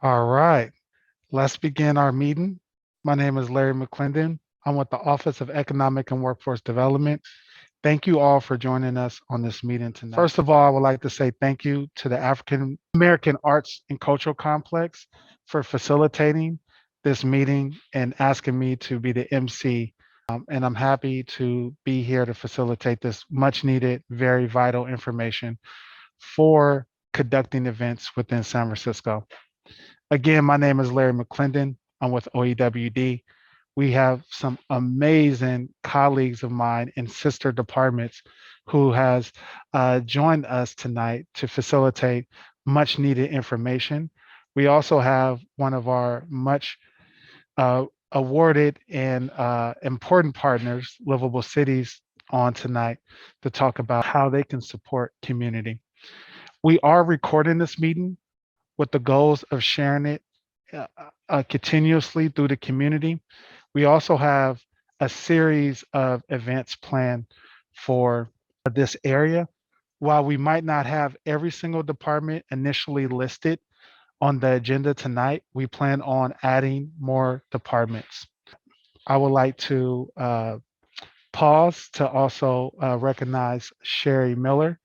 All right, let's begin our meeting. My name is Larry McClendon. I'm with the Office of Economic and Workforce Development. Thank you all for joining us on this meeting tonight. First of all, I would like to say thank you to the African American Arts and Cultural Complex for facilitating this meeting and asking me to be the MC. And I'm happy to be here to facilitate this much needed, very vital information for conducting events within San Francisco. Again, my name is Larry McClendon. I'm with OEWD. We have some amazing colleagues of mine in sister departments who has joined us tonight to facilitate much needed information. We also have one of our much awarded and important partners, Livable Cities, on tonight to talk about how they can support community. We are recording this meeting with the goals of sharing it continuously through the community. We also have a series of events planned for this area. While we might not have every single department initially listed on the agenda tonight, we plan on adding more departments. I would like to pause to also recognize Sherry Miller,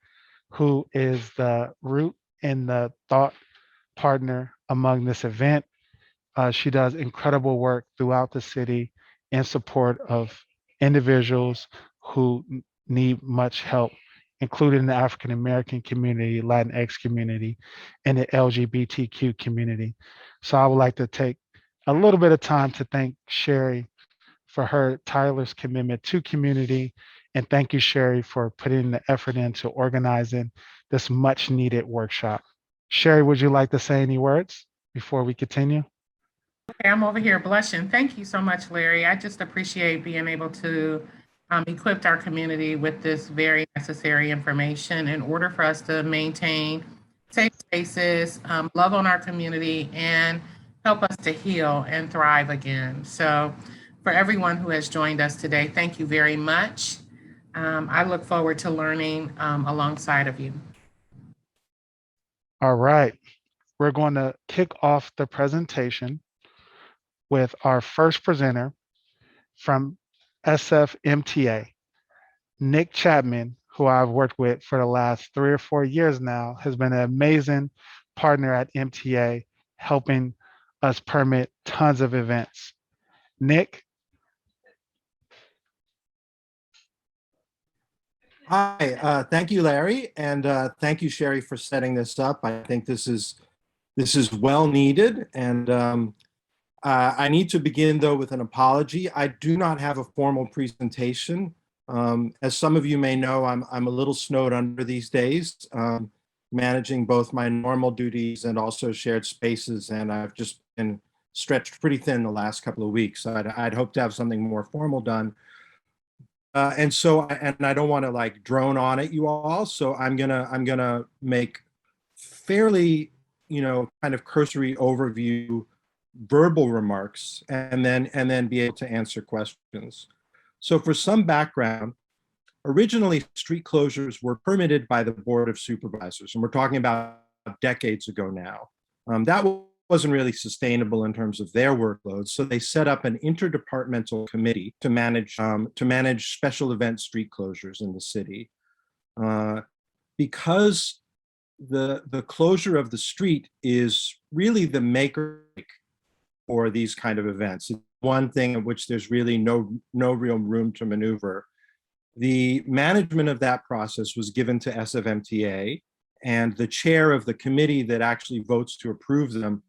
who is the root and the thought partner among this event. She does incredible work throughout the city in support of individuals who need much help, including the African American community, Latinx community, and the LGBTQ community. So I would like to take a little bit of time to thank Sherry for her tireless commitment to community. And thank you, Sherry, for putting the effort into organizing this much needed workshop. Sherry, would you like to say any words before we continue? Okay, I'm over here blushing. Thank you so much, Larry. I just appreciate being able to equip our community with this very necessary information in order for us to maintain safe spaces, love on our community, and help us to heal and thrive again. So for everyone who has joined us today, thank you very much. I look forward to learning alongside of you. All right, we're going to kick off the presentation with our first presenter from SFMTA, Nick Chapman, who I've worked with for the last 3 or 4 years now, has been an amazing partner at MTA, helping us permit tons of events. Nick? Hi, thank you, Larry, and thank you, Sherry, for setting this up. I think this is well needed, and I need to begin though with an apology. I do not have a formal presentation. As some of you may know, I'm a little snowed under these days, managing both my normal duties and also shared spaces, and I've just been stretched pretty thin the last couple of weeks. I'd hope to have something more formal done. And I don't want to like drone on at you all, so I'm gonna make fairly, kind of cursory overview verbal remarks and then be able to answer questions. So for some background, originally street closures were permitted by the Board of Supervisors, and we're talking about decades ago now. That wasn't really sustainable in terms of their workload, so they set up an interdepartmental committee to manage special event street closures in the city. Because the closure of the street is really the make or break for these kind of events. It's one thing in which there's really no real room to maneuver. The management of that process was given to SFMTA, and the chair of the committee that actually votes to approve them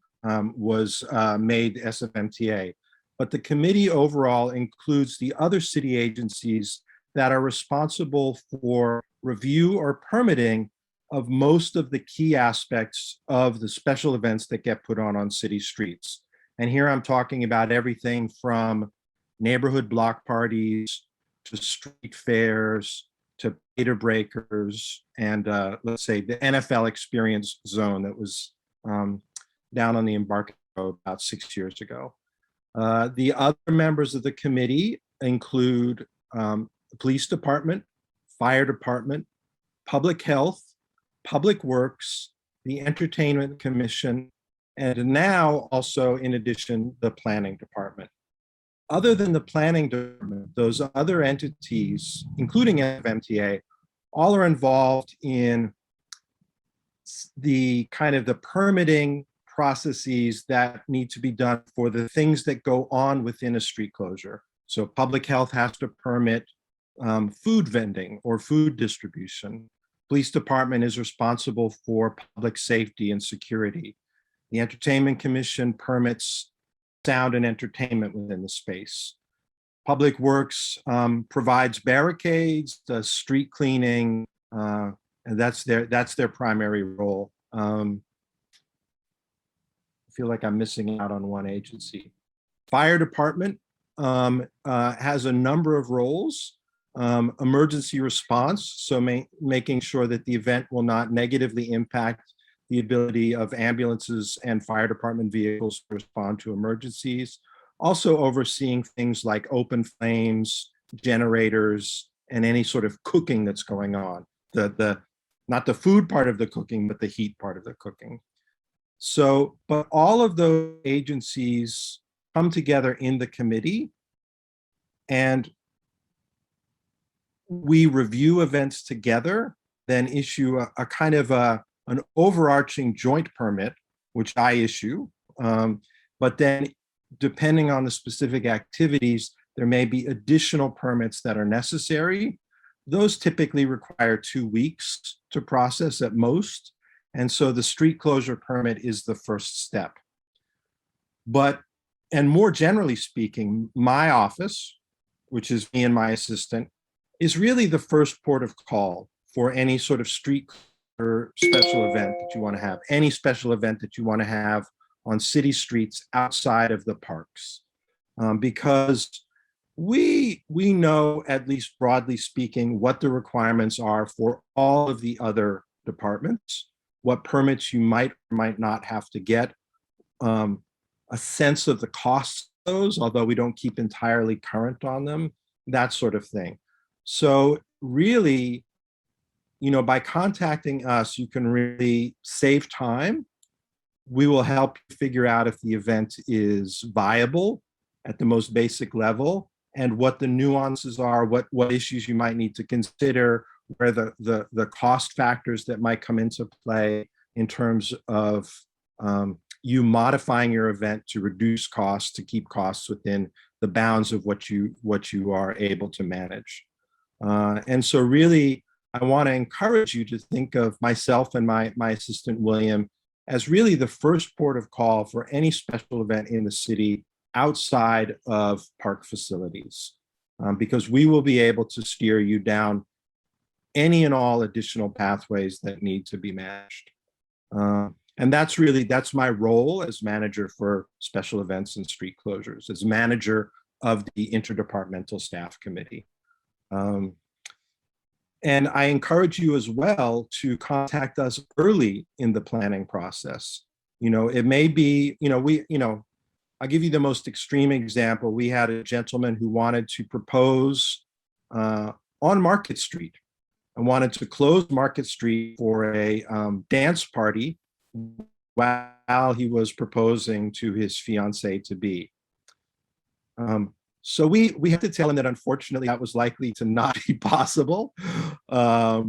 was made SFMTA. But the committee overall includes the other city agencies that are responsible for review or permitting of most of the key aspects of the special events that get put on city streets. And here I'm talking about everything from neighborhood block parties to street fairs to Gator Breakers and let's say the NFL experience zone that was down on the Embarcadero about 6 years ago. The other members of the committee include the police department, fire department, public health, public works, the entertainment commission, and now also, in addition, the planning department. Other than the planning department, those other entities, including SFMTA, all are involved in the kind of the permitting processes that need to be done for the things that go on within a street closure. So public health has to permit food vending or food distribution. Police department is responsible for public safety and security. The Entertainment Commission permits sound and entertainment within the space. Public Works provides barricades, does street cleaning, and that's their primary role. I feel like I'm missing out on one agency. Fire department has a number of roles. Emergency response, so making sure that the event will not negatively impact the ability of ambulances and fire department vehicles to respond to emergencies. Also overseeing things like open flames, generators, and any sort of cooking that's going on. Not the food part of the cooking, but the heat part of the cooking. So, but all of those agencies come together in the committee, and we review events together, then issue a kind of an overarching joint permit, which I issue. But then depending on the specific activities, there may be additional permits that are necessary. Those typically require 2 weeks to process at most. And so the street closure permit is the first step. And more generally speaking, my office, which is me and my assistant, is really the first port of call for any sort of street or special event that you want to have, any special event that you want to have on city streets outside of the parks. Because we know, at least broadly speaking, what the requirements are for all of the other departments, what permits you might or might not have to get, a sense of the costs of those, although we don't keep entirely current on them, that sort of thing. So really, by contacting us, you can really save time. We will help you figure out if the event is viable at the most basic level and what the nuances are, what issues you might need to consider, where the cost factors that might come into play in terms of you modifying your event to reduce costs, to keep costs within the bounds of what you are able to manage. And so really, I want to encourage you to think of myself and my assistant, William, as really the first port of call for any special event in the city outside of park facilities, because we will be able to steer you down any and all additional pathways that need to be managed. And that's my role as manager for special events and street closures, as manager of the interdepartmental staff committee. And I encourage you as well to contact us early in the planning process. It may be, I'll give you the most extreme example. We had a gentleman who wanted to propose on Market Street and wanted to close Market Street for a dance party while he was proposing to his fiancée to be. So we had to tell him that unfortunately that was likely to not be possible. So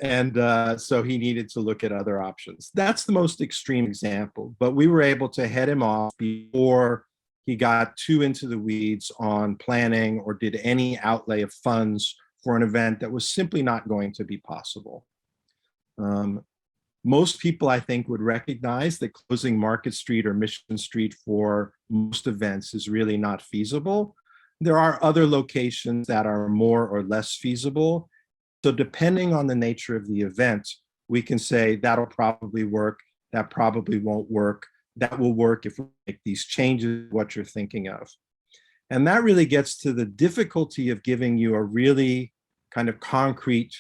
he needed to look at other options. That's the most extreme example, but we were able to head him off before he got too into the weeds on planning or did any outlay of funds for an event that was simply not going to be possible. Most people, I think, would recognize that closing Market Street or Mission Street for most events is really not feasible. There are other locations that are more or less feasible. So depending on the nature of the event, we can say that'll probably work, that probably won't work, that will work if we make these changes, what you're thinking of. And that really gets to the difficulty of giving you a really kind of concrete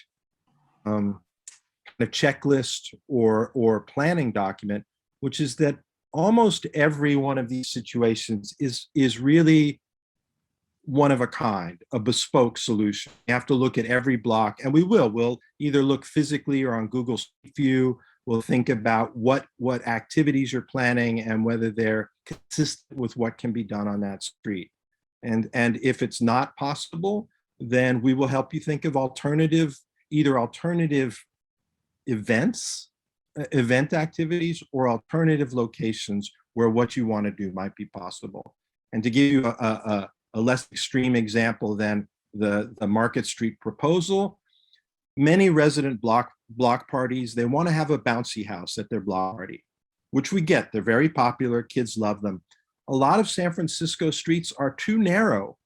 a checklist or planning document, which is that almost every one of these situations is really one of a kind, a bespoke solution. You have to look at every block, and we'll either look physically or on Google Street View. We'll think about what activities you're planning and whether they're consistent with what can be done on that street. And if it's not possible, then we will help you think of either alternative events, event activities, or alternative locations where what you want to do might be possible. And to give you a less extreme example than the Market Street proposal, many resident block parties, they want to have a bouncy house at their block party, which we get. They're very popular. Kids love them. A lot of San Francisco streets are too narrow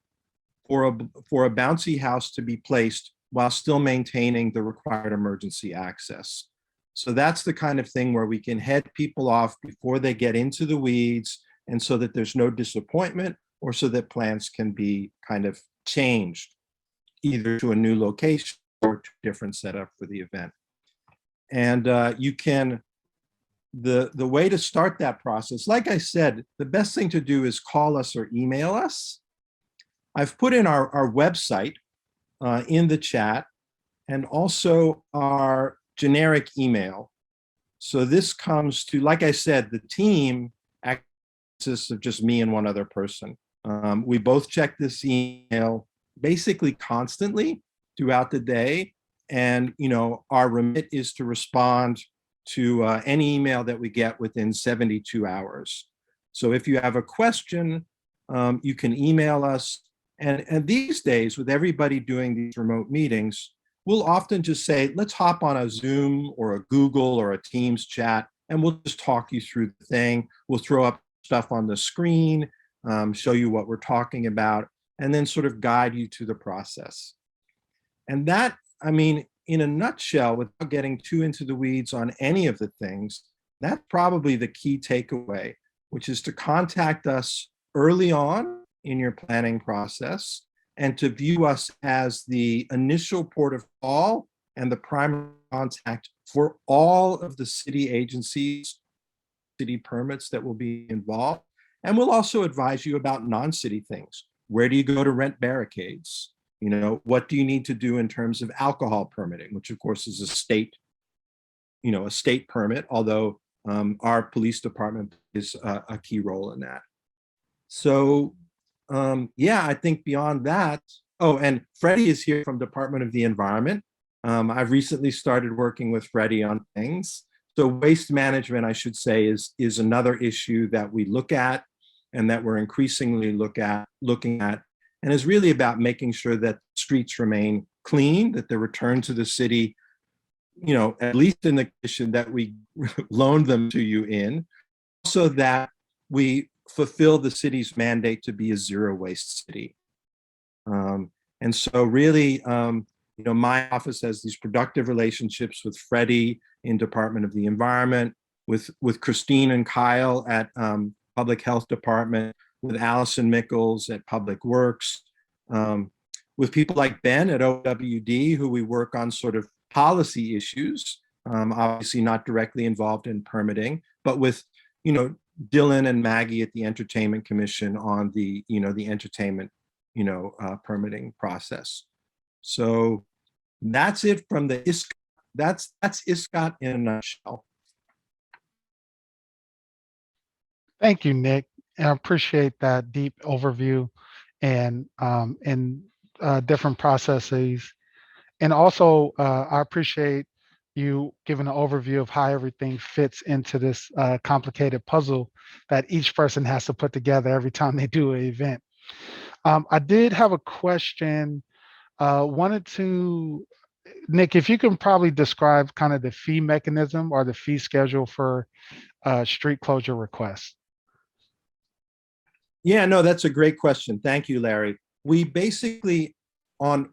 for a bouncy house to be placed while still maintaining the required emergency access. So that's the kind of thing where we can head people off before they get into the weeds, and so that there's no disappointment, or so that plans can be kind of changed either to a new location or to a different setup for the event. And you can, the way to start that process, like I said, the best thing to do is call us or email us. I've put in our website in the chat, and also our generic email. So this comes to, like I said, the team consists of just me and one other person. We both check this email basically constantly throughout the day. And, you know, our remit is to respond to any email that we get within 72 hours. So if you have a question, you can email us. And these days, with everybody doing these remote meetings, we'll often just say, let's hop on a Zoom or a Google or a Teams chat, and we'll just talk you through the thing. We'll throw up stuff on the screen, show you what we're talking about, and then sort of guide you to the process. And that, I mean, in a nutshell, without getting too into the weeds on any of the things, that's probably the key takeaway, which is to contact us early on in your planning process, and to view us as the initial port of call and the primary contact for all of the city agencies, city permits that will be involved. And we'll also advise you about non-city things. Where do you go to rent barricades? You know, what do you need to do in terms of alcohol permitting, which of course is a state, you know, a state permit, although our police department is a key role in that. So yeah, I think beyond that, oh, and Freddy is here from Department of the Environment. I've recently started working with Freddy on things. So waste management, I should say, is another issue that we look at and that we're increasingly looking at, and is really about making sure that streets remain clean, that they're returned to the city, you know, at least in the condition that we loaned them to you in, so that we fulfill the city's mandate to be a zero waste city. And so really, you know, my office has these productive relationships with Freddy in Department of the Environment, with Christine and Kyle at Public Health Department, with Allison Mickles at Public Works, with people like Ben at OEWD, who we work on sort of policy issues, obviously not directly involved in permitting, but with, you know, Dillon and Maggie at the Entertainment Commission on the, you know, the entertainment, you know, permitting process. So that's it from the ISCOTT. That's ISCOTT in a nutshell. Thank you, Nick. And I appreciate that deep overview and different processes. And also, I appreciate you giving an overview of how everything fits into this complicated puzzle that each person has to put together every time they do an event. I did have a question. Wanted to, Nick, if you can probably describe kind of the fee mechanism or the fee schedule for street closure requests. Yeah, no, that's a great question. Thank you, Larry. We basically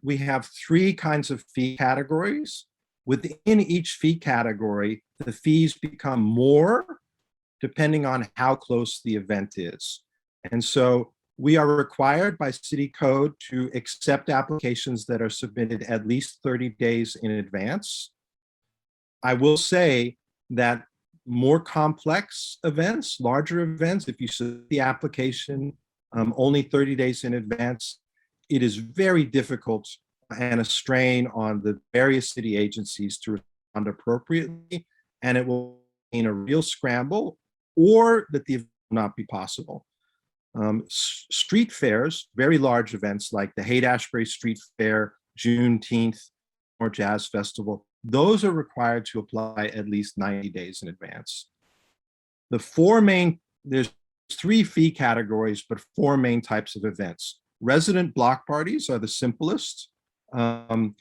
we have three kinds of fee categories. Within each fee category, the fees become more depending on how close the event is. And so we are required by city code to accept applications that are submitted at least 30 days in advance. I will say that more complex events, larger events, if you submit the application only 30 days in advance, it is very difficult and a strain on the various city agencies to respond appropriately. and it will mean a real scramble or that the event will not be possible. Street fairs, very large events like the Haight-Ashbury Street Fair, Juneteenth, or Jazz Festival, those are required to apply at least 90 days in advance. There's 3 fee categories, but 4 main types of events. Resident block parties are the simplest. That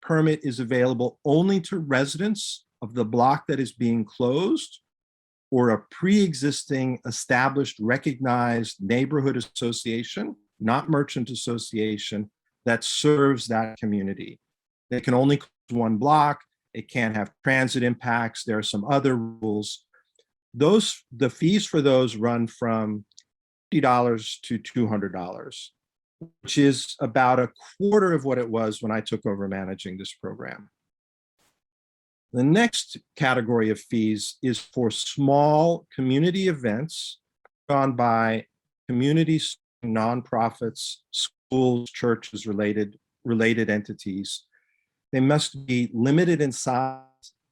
permit is available only to residents of the block that is being closed or a pre-existing established recognized neighborhood association, not merchant association, that serves that community. They can only close one block. It can't have transit impacts. There are some other rules. The fees for those run from $50 to $200, which is about a quarter of what it was when I took over managing this program. The next category of fees is for small community events put on by communities, nonprofits, schools, churches, related entities. They must be limited in size,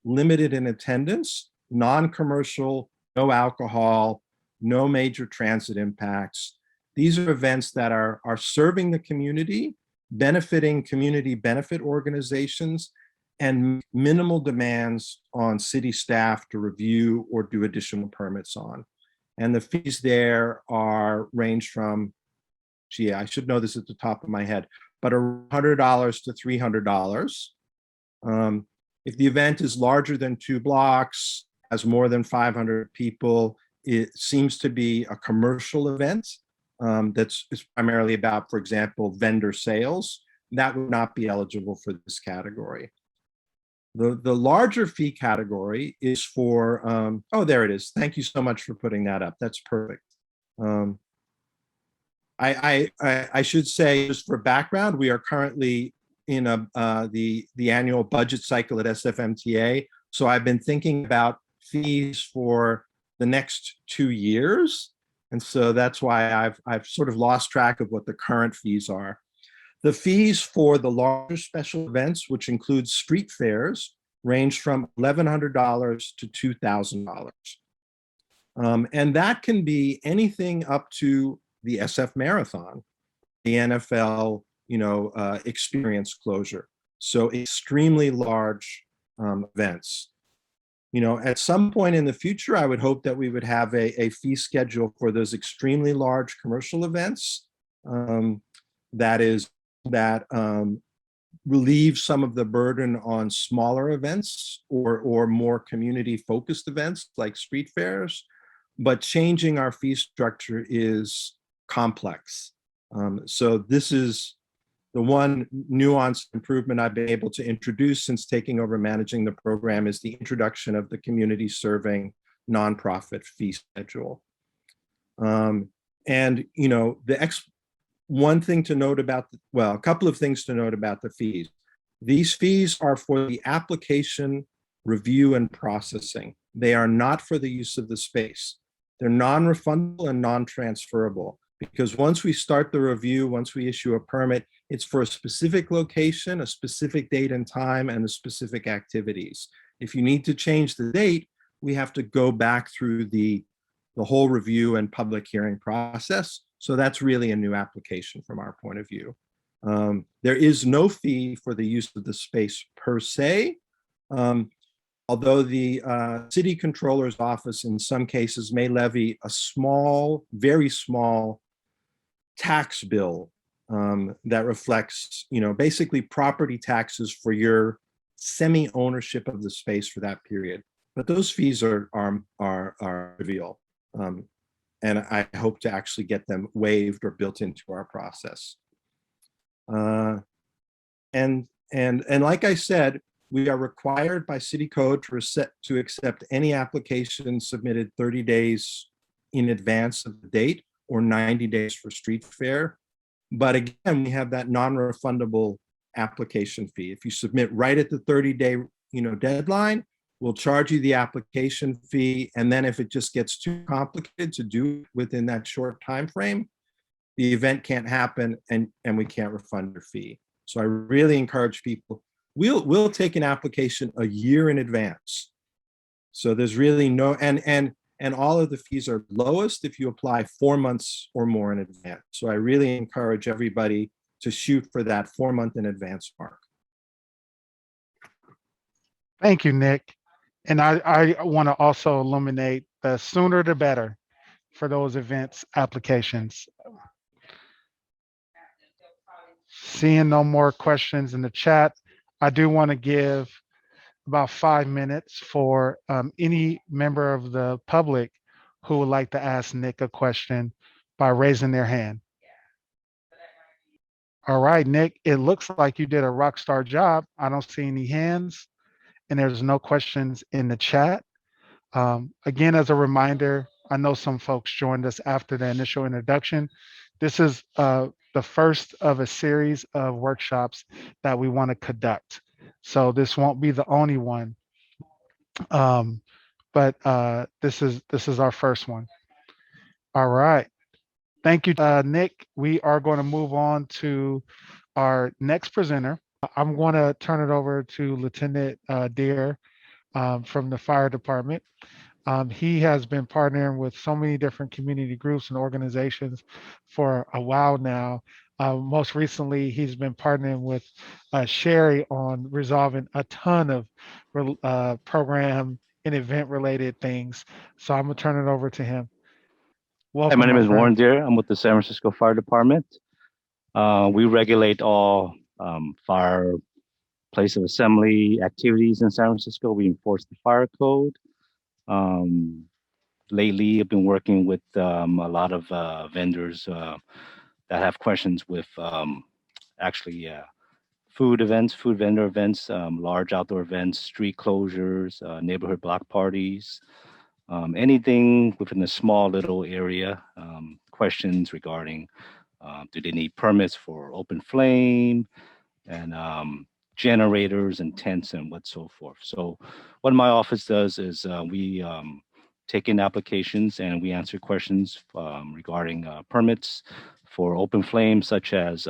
limited in attendance, non-commercial, no alcohol, no major transit impacts. These are events that are serving the community, benefiting community benefit organizations, and minimal demands on city staff to review or do additional permits on. And the fees there range from, gee, I should know this at the top of my head, but $100 to $300. If the event is larger than 2 blocks, has more than 500 people, it seems to be a commercial event that's primarily about, for example, vendor sales, that would not be eligible for this category. The larger fee category is for, oh, there it is. Thank you so much for putting that up. That's perfect. I should say, just for background, we are currently in the annual budget cycle at SFMTA. So I've been thinking about fees for the next 2 years. And so that's why I've sort of lost track of what the current fees are. The fees for the larger special events, which includes street fairs, range from $1,100 to $2,000. And that can be anything up to the SF Marathon, the NFL, experience closure. So extremely large events. At some point in the future, I would hope that we would have a fee schedule for those extremely large commercial events that relieve some of the burden on smaller events or more community focused events like street fairs. But changing our fee structure is complex. So this is the one nuanced improvement I've been able to introduce since taking over managing the program, is the introduction of the community serving nonprofit fee schedule. One thing to note about, a couple of things to note about the fees. These fees are for the application, review, and processing. They are not for the use of the space. They're non-refundable and non-transferable, because once we start the review, once we issue a permit, it's for a specific location, a specific date and time, and the specific activities. If you need to change the date, we have to go back through the whole review and public hearing process. So that's really a new application from our point of view. There is no fee for the use of the space per se, although the city controller's office in some cases may levy a small, very small tax bill that reflects, basically property taxes for your semi-ownership of the space for that period. But those fees are trivial. And I hope to actually get them waived or built into our process. And like I said, we are required by city code to accept any application submitted 30 days in advance of the date or 90 days for street fair. But again, we have that non-refundable application fee. If you submit right at the 30-day deadline, we'll charge you the application fee. And then if it just gets too complicated to do within that short time frame, the event can't happen and we can't refund your fee. So I really encourage people, we'll take an application a year in advance. So there's really no, and all of the fees are lowest if you apply 4 months or more in advance. So I really encourage everybody to shoot for that 4-month in advance mark. Thank you, Nick. And I want to also illuminate the sooner the better for those events applications. Seeing no more questions in the chat, I do want to give about 5 minutes for any member of the public who would like to ask Nick a question by raising their hand. All right, Nick, it looks like you did a rock star job. I don't see any hands and there's no questions in the chat. Again, as a reminder, I know some folks joined us after the initial introduction. This is the first of a series of workshops that we want to conduct. So this won't be the only one, but this is our first one. All right. Thank you, Nick. We are going to move on to our next presenter. I'm going to turn it over to Lieutenant Deere from the fire department. He has been partnering with so many different community groups and organizations for a while now. Most recently, he's been partnering with Sherry on resolving a ton of program and event related things. So I'm gonna turn it over to him. Welcome, Hi, my name is friend. Warren Deere. I'm with the San Francisco Fire Department. We regulate all fire place of assembly activities in San Francisco. We enforce the fire code. Lately, I've been working with a lot of vendors that have questions with food events, food vendor events, large outdoor events, street closures, neighborhood block parties, anything within a small little area. Questions regarding do they need permits for open flame and generators and tents and what so forth. So what my office does is we take in applications and we answer questions regarding permits for open flame, such as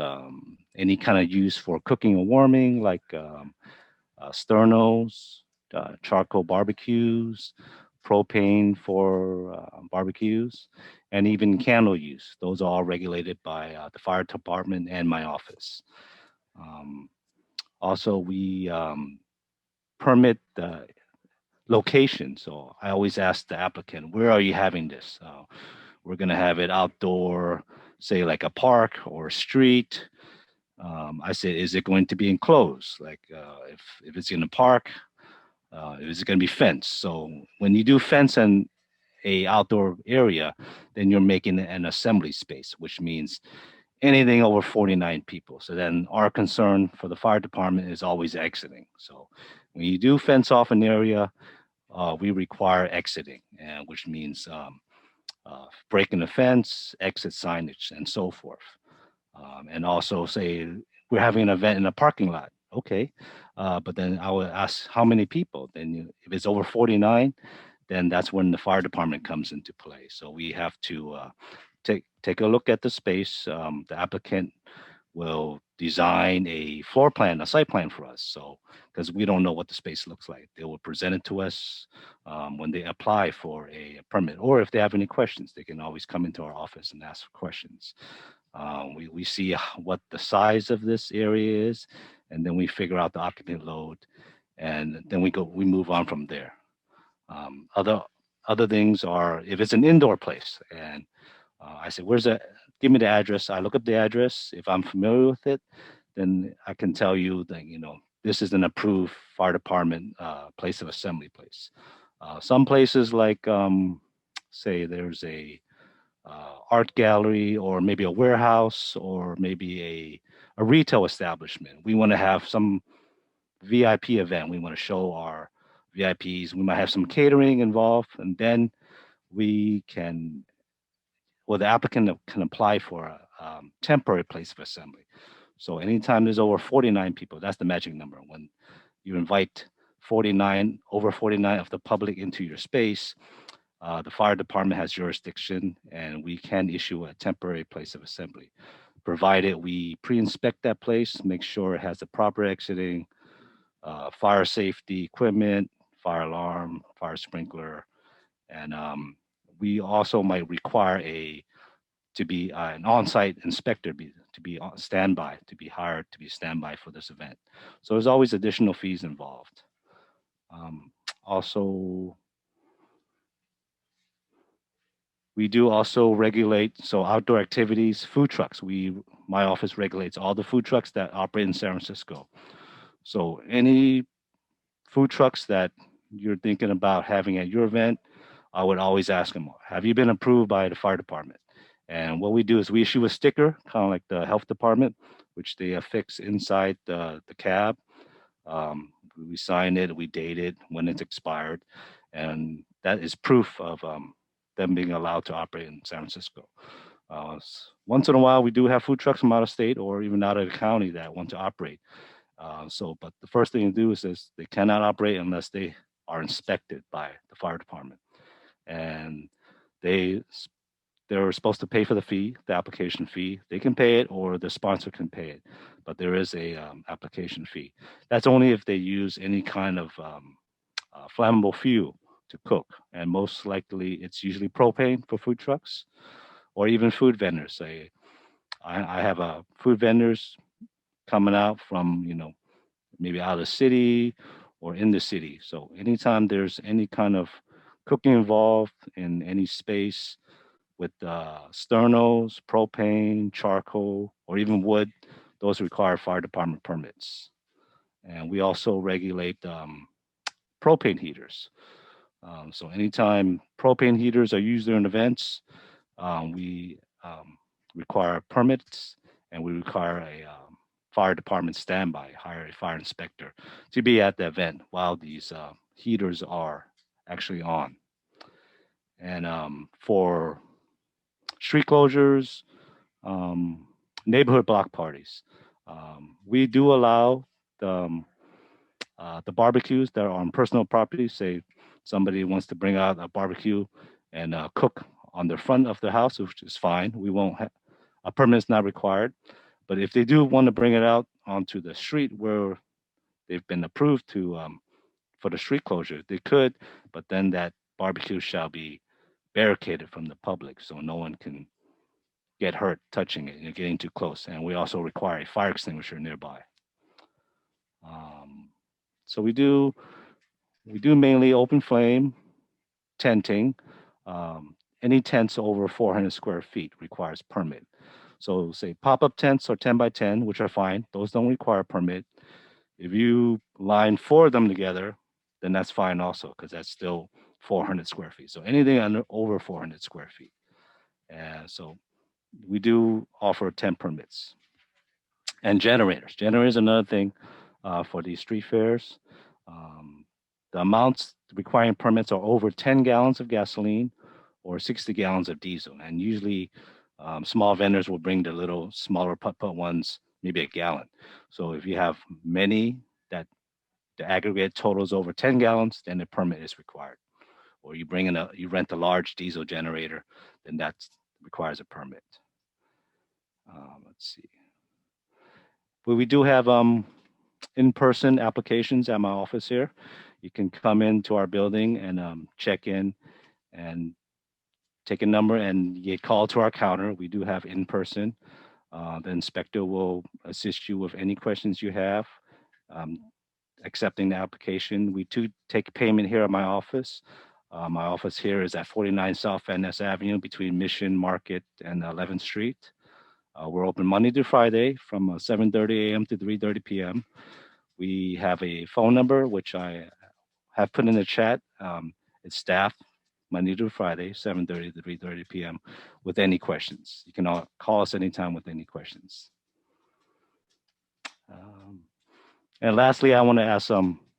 any kind of use for cooking or warming, like sternos, charcoal barbecues, propane for barbecues, and even candle use. Those are all regulated by the fire department and my office. Also, we permit the location. So I always ask the applicant, where are you having this? We're going to have it outdoor, say like a park or a street. I said, is it going to be enclosed? Like if it's in a park, is it going to be fenced? So when you do fence in a outdoor area, then you're making an assembly space, which means anything over 49 people. So then our concern for the fire department is always exiting. So when you do fence off an area, we require exiting, which means breaking the fence, exit signage, and so forth. And also say we're having an event in a parking lot. Okay, but then I would ask how many people. Then if it's over 49, then that's when the fire department comes into play. So we have to take a look at the space. The applicant will design a floor plan, a site plan for us. So because we don't know what the space looks like, they will present it to us when they apply for a permit. Or if they have any questions, they can always come into our office and ask questions. We see what the size of this area is, and then we figure out the occupant load, and then we move on from there. Other things are if it's an indoor place, and I say, where's the, give me the address. I look up the address. If I'm familiar with it, then I can tell you that, this is an approved fire department place of assembly place. Some places like, say there's a art gallery or maybe a warehouse or maybe a retail establishment. We want to have some VIP event. We want to show our VIPs. We might have some catering involved, and then we can, well, the applicant can apply for a temporary place of assembly. So anytime there's over 49 people, that's the magic number. When you invite over 49 of the public into your space, the fire department has jurisdiction and we can issue a temporary place of assembly, provided we pre-inspect that place, make sure it has the proper exiting, fire safety equipment, fire alarm, fire sprinkler, and we also might require to be an on-site inspector to be on standby, to be hired to be standby for this event. So there's always additional fees involved. Also, we do also regulate, so outdoor activities, food trucks. My office regulates all the food trucks that operate in San Francisco. So any food trucks that you're thinking about having at your event, I would always ask them, have you been approved by the fire department? And what we do is we issue a sticker, kind of like the health department, which they affix inside the cab. We sign it, we date it when it's expired, and that is proof of them being allowed to operate in San Francisco. Once in a while, we do have food trucks from out of state or even out of the county that want to operate. But the first thing to do is they cannot operate unless they are inspected by the fire department, and they're supposed to pay for the fee, the application fee. They can pay it, or the sponsor can pay it, but there is a application fee. That's only if they use any kind of flammable fuel to cook, and most likely it's usually propane for food trucks, or even food vendors. I have food vendors coming out from maybe out of the city or in the city. So anytime there's any kind of cooking involved in any space with sternos, propane, charcoal, or even wood, those require fire department permits. And we also regulate propane heaters. So anytime propane heaters are used during events, we require permits, and we require a fire department standby, hire a fire inspector to be at the event while these heaters are actually on. And for street closures, neighborhood block parties, we do allow the barbecues that are on personal property. Say somebody wants to bring out a barbecue and cook on the front of the house, which is fine. We won't have a permit is not required. But if they do want to bring it out onto the street where they've been approved to for the street closure, they could, but then that barbecue shall be barricaded from the public so no one can get hurt touching it and getting too close. And we also require a fire extinguisher nearby. So we do mainly open flame tenting. Any tents over 400 square feet requires permit. So say pop-up tents or 10 by 10, which are fine. Those don't require a permit. If you line 4 of them together, then that's fine also, because that's still 400 square feet. So anything over 400 square feet. And so we do offer 10 permits. And generators. Generators are another thing for these street fairs. The amounts requiring permits are over 10 gallons of gasoline or 60 gallons of diesel. And usually small vendors will bring the little smaller putt-putt ones, maybe a gallon. So if you have many that the aggregate totals over 10 gallons, then a permit is required. Or you rent a large diesel generator, then that requires a permit. Let's see. But we do have in-person applications at my office here. You can come into our building and check in and take a number and get called to our counter. We do have in-person. The inspector will assist you with any questions you have, accepting the application. We do take payment here at my office. My office here is at 49 South Van Ness Avenue between Mission Market and 11th Street. We're open Monday to Friday from 7:30 a.m. to 3:30 p.m. We have a phone number, which I have put in the chat. It's staff Monday to Friday, 7:30 to 3:30 p.m. with any questions. You can call us anytime with any questions. And lastly, I want to ask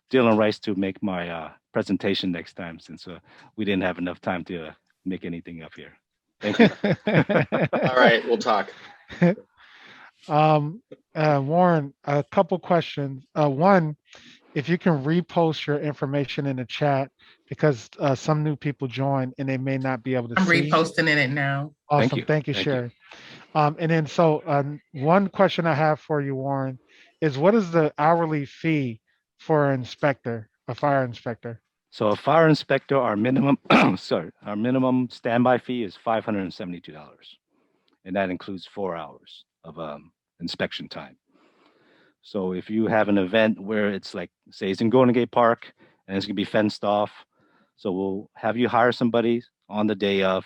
Dillon Rice to make my presentation next time, since we didn't have enough time to make anything up here. Thank you. All right, we'll talk. Warren, a couple questions. One, if you can repost your information in the chat, because some new people join and they may not be able to I'm see. reposting it now. Awesome. Thank you, Sherry. And then so one question I have for you, Warren, is what is the hourly fee for a fire inspector? So a fire inspector, our minimum, our minimum standby fee is $572, and that includes 4 hours of inspection time. So if you have an event where it's like, say, it's in Golden Gate Park and it's gonna be fenced off, so we'll have you hire somebody on the day of.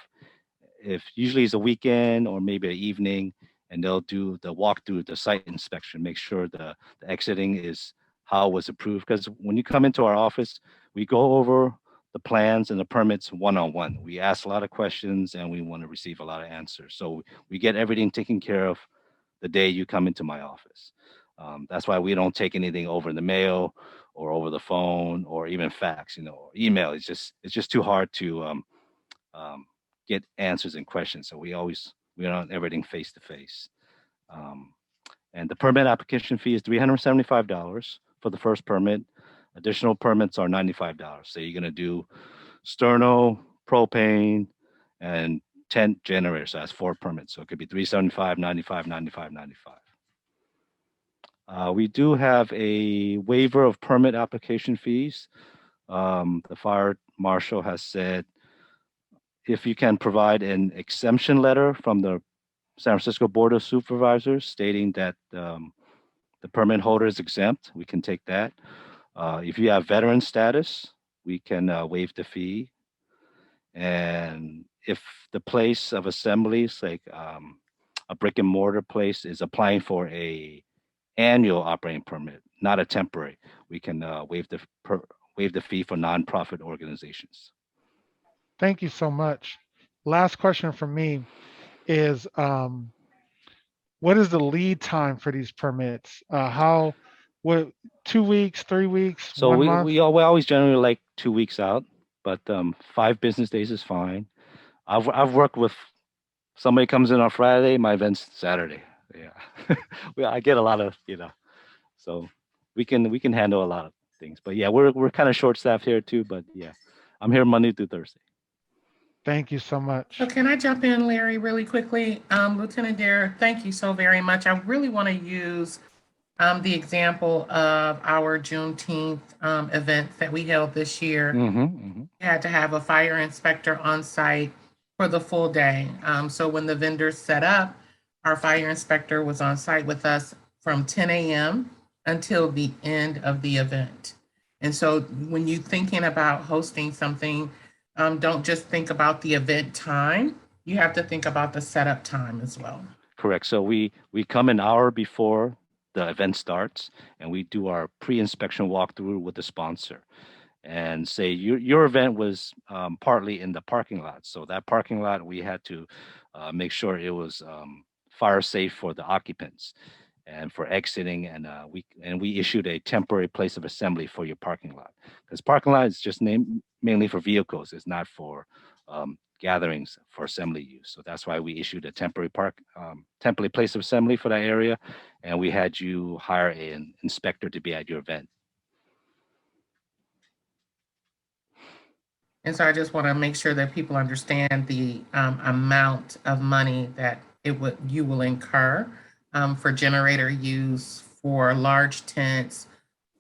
If usually it's a weekend or maybe an evening, and they'll do the walkthrough, the site inspection, make sure the exiting is how it was approved. Because when you come into our office, we go over the plans and the permits one-on-one. We ask a lot of questions and we want to receive a lot of answers. So we get everything taken care of the day you come into my office. That's why we don't take anything over the mail or over the phone or even fax, or email. It's just too hard to get answers and questions. So we on everything face to face. And the permit application fee is $375 for the first permit. Additional permits are $95. So you're gonna do sterno, propane, and tent generator. So that's 4 permits. So it could be $375, $95, $95, $95. We do have a waiver of permit application fees. The fire marshal has said if you can provide an exemption letter from the San Francisco Board of Supervisors stating that the permit holder is exempt, we can take that. If you have veteran status, we can waive the fee. And if the place of assemblies, like a brick and mortar place, is applying for a annual operating permit, not a temporary, we can waive the fee for nonprofit organizations. Thank you so much. Last question from me is, what is the lead time for these permits? What, 2 weeks, 3 weeks, So 1 we month? we always generally like 2 weeks out, but 5 business days is fine. I've worked with somebody comes in on Friday, my event's Saturday. Yeah, I get a lot of so we can handle a lot of things. But yeah, we're kind of short staffed here too. But yeah, I'm here Monday through Thursday. Thank you so much. So can I jump in, Larry, really quickly? Lieutenant Dare, thank you so very much. I really want to use the example of our Juneteenth event that we held this year. We had to have a fire inspector on site for the full day. So when the vendors set up, our fire inspector was on site with us from 10 a.m. until the end of the event. And so when you're thinking about hosting something, don't just think about the event time. You have to think about the setup time as well. Correct. So we come an hour before the event starts, and we do our pre-inspection walkthrough with the sponsor. And say your event was partly in the parking lot. So that parking lot, we had to make sure it was fire safe for the occupants and for exiting. And we issued a temporary place of assembly for your parking lot, because parking lot is just mainly for vehicles. It's not for gatherings for assembly use. So that's why we issued a temporary place of assembly for that area, and we had you hire an inspector to be at your event. And so I just want to make sure that people understand the amount of money that you will incur for generator use, for large tents,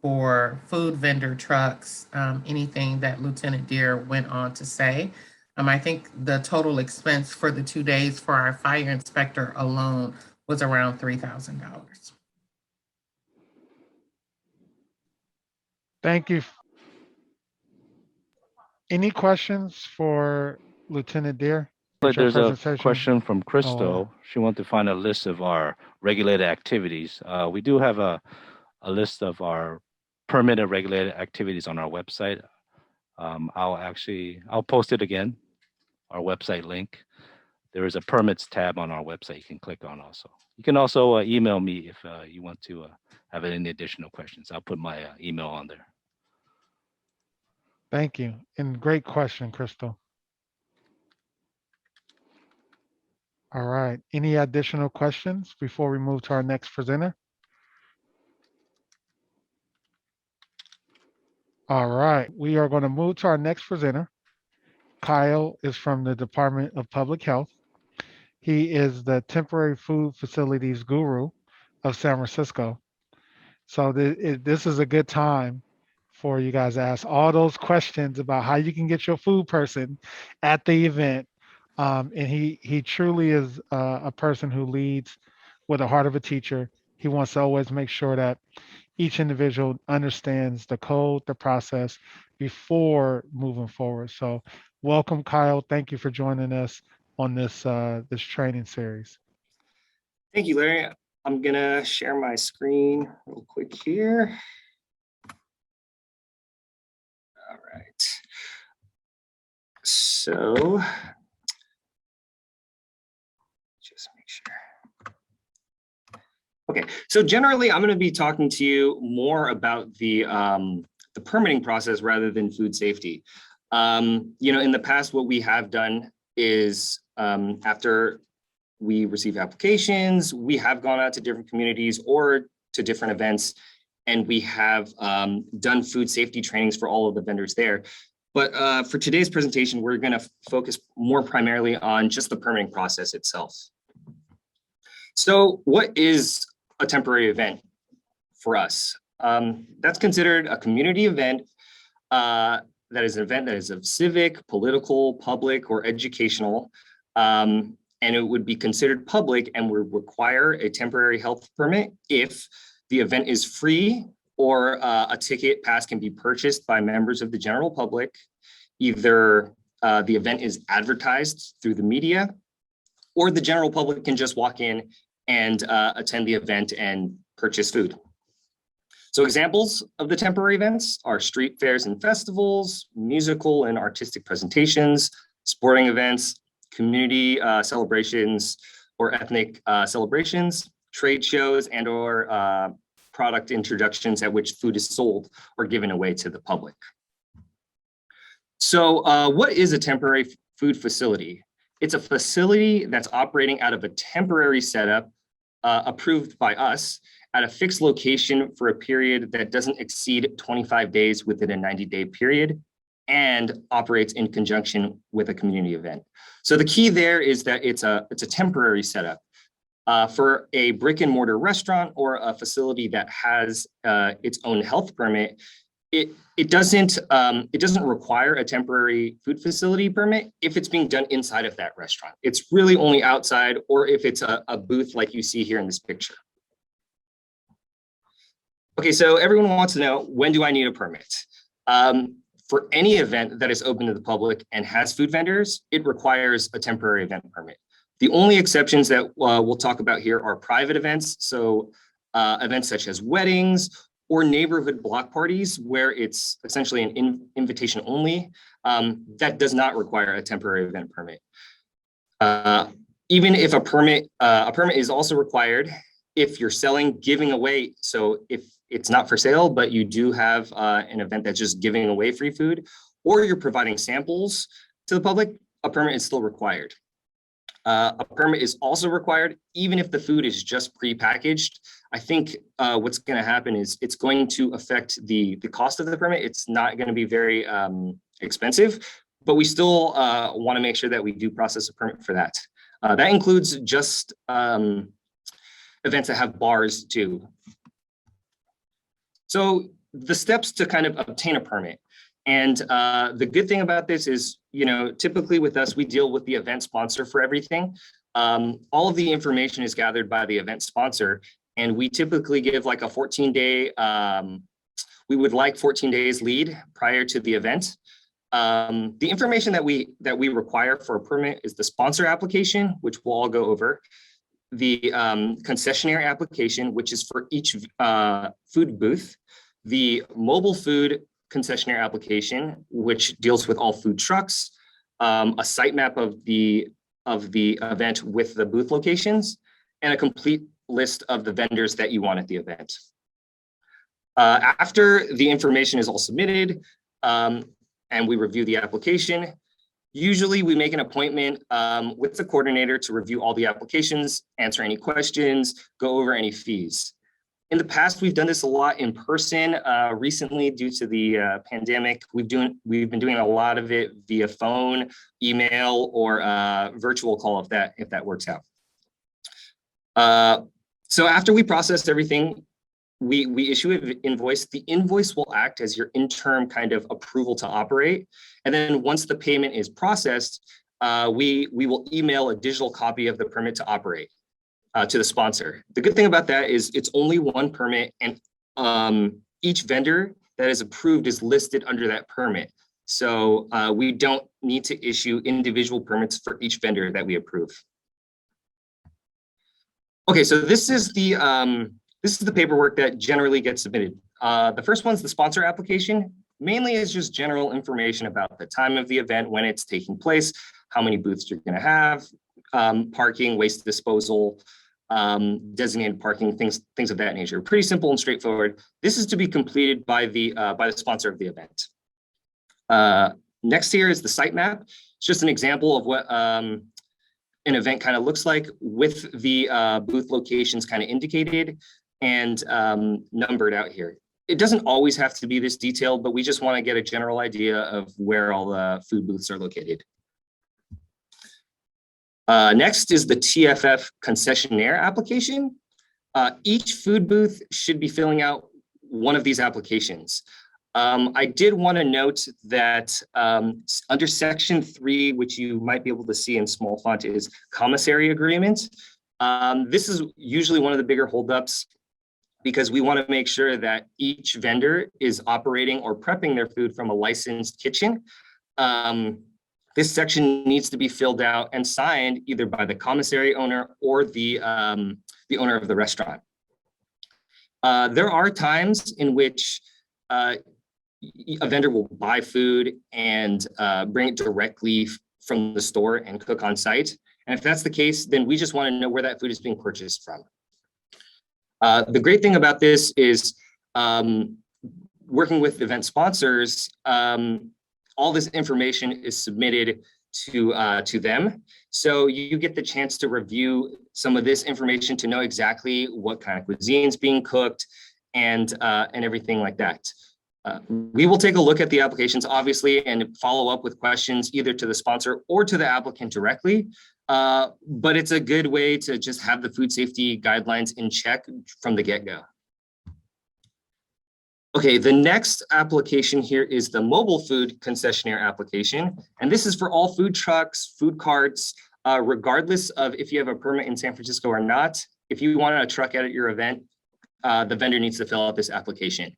for food vendor trucks, anything that Lieutenant Deere went on to say. I think the total expense for the 2 days for our fire inspector alone was around $3,000. Thank you. Any questions for Lieutenant Deere? But Your there's a presentation? question from Crystal. She wanted to find a list of our regulated activities. We do have a list of our permitted regulated activities on our website. I'll post it again, our website link. There is a permits tab on our website you can click on also. You can also email me if you want to have any additional questions. I'll put my email on there. Thank you. And great question, Crystal. All right. Any additional questions before we move to our next presenter? All right. We are going to move to our next presenter. Kyle is from the Department of Public Health. He is the temporary food facilities guru of San Francisco. So this is a good time for you guys to ask all those questions about how you can get your food person at the event. And he truly is a person who leads with the heart of a teacher. He wants to always make sure that each individual understands the code, the process before moving forward. So welcome, Kyle. Thank you for joining us on this training series. Thank you, Larry. I'm gonna share my screen real quick here. All right. So just make sure. Okay, so generally I'm gonna be talking to you more about the permitting process rather than food safety. You know, in the past, what we have done is after we receive applications, we have gone out to different communities or to different events, and we have done food safety trainings for all of the vendors there. But for today's presentation, we're going to focus more primarily on just the permitting process itself. So what is a temporary event for us? That's considered a community event that is an event that is of civic, political, public, or educational. And it would be considered public and would require a temporary health permit if the event is free or a ticket pass can be purchased by members of the general public. Either the event is advertised through the media, or the general public can just walk in and attend the event and purchase food. So examples of the temporary events are street fairs and festivals, musical and artistic presentations, sporting events, community celebrations or ethnic celebrations, trade shows, and or product introductions at which food is sold or given away to the public. So what is a temporary food facility? It's a facility that's operating out of a temporary setup approved by us at a fixed location for a period that doesn't exceed 25 days within a 90-day period and operates in conjunction with a community event. So the key there is that it's a temporary setup. For a brick and mortar restaurant or a facility that has its own health permit, it doesn't require a temporary food facility permit if it's being done inside of that restaurant. It's really only outside, or if it's a booth like you see here in this picture. Okay, so everyone wants to know, when do I need a permit? For any event that is open to the public and has food vendors, it requires a temporary event permit. The only exceptions that we'll talk about here are private events. So events such as weddings or neighborhood block parties, where it's essentially an invitation only, that does not require a temporary event permit. Even if a permit is also required if you're selling, giving away. So if it's not for sale, but you do have an event that's just giving away free food, or you're providing samples to the public, a permit is still required. A permit is also required even if the food is just pre-packaged. I think what's going to happen is it's going to affect the cost of the permit. It's not going to be very expensive, but we still want to make sure that we do process a permit for that. That includes just events that have bars too. So the steps to kind of obtain a permit. And the good thing about this is, you know, typically with us, we deal with the event sponsor for everything. All of the information is gathered by the event sponsor, and we typically give like a 14-day, we would like 14 days lead prior to the event. The information that we require for a permit is the sponsor application, which we'll all go over, the concessionary application, which is for each food booth, the mobile food concessionary application, which deals with all food trucks, a site map of the event with the booth locations, and a complete list of the vendors that you want at the event. After the information is all submitted and we review the application, usually we make an appointment with the coordinator to review all the applications, answer any questions, go over any fees. In the past, we've done this a lot in person. Recently, due to the pandemic, we've been doing a lot of it via phone, email, or virtual call if that works out. So after we process everything, we issue an invoice. The invoice will act as your interim kind of approval to operate. And then once the payment is processed, we will email a digital copy of the permit to operate to the sponsor. The good thing about that is it's only one permit, and each vendor that is approved is listed under that permit. So we don't need to issue individual permits for each vendor that we approve. Okay, so this is the paperwork that generally gets submitted. The first one's the sponsor application. Mainly is just general information about the time of the event, when it's taking place, how many booths you're going to have, parking, waste disposal, designated parking, things of that nature. Pretty simple and straightforward. This is to be completed by the sponsor of the event. Next here is the site map. It's just an example of what an event kind of looks like, with the booth locations kind of indicated and numbered out here. It doesn't always have to be this detailed, but we just want to get a general idea of where all the food booths are located. Next is the TFF concessionaire application. Each food booth should be filling out one of these applications. I did want to note that under section 3, which you might be able to see in small font, is commissary agreement. This is usually one of the bigger holdups, because we want to make sure that each vendor is operating or prepping their food from a licensed kitchen. This section needs to be filled out and signed either by the commissary owner or the owner of the restaurant. There are times in which a vendor will buy food and bring it directly from the store and cook on site. And if that's the case, then we just want to know where that food is being purchased from. The great thing about this is working with event sponsors, all this information is submitted to them. So you get the chance to review some of this information to know exactly what kind of cuisine is being cooked and everything like that. We will take a look at the applications, obviously, and follow up with questions either to the sponsor or to the applicant directly. But it's a good way to just have the food safety guidelines in check from the get-go. Okay, the next application here is the mobile food concessionaire application. And this is for all food trucks, food carts, regardless of if you have a permit in San Francisco or not. If you want a truck at your event, the vendor needs to fill out this application.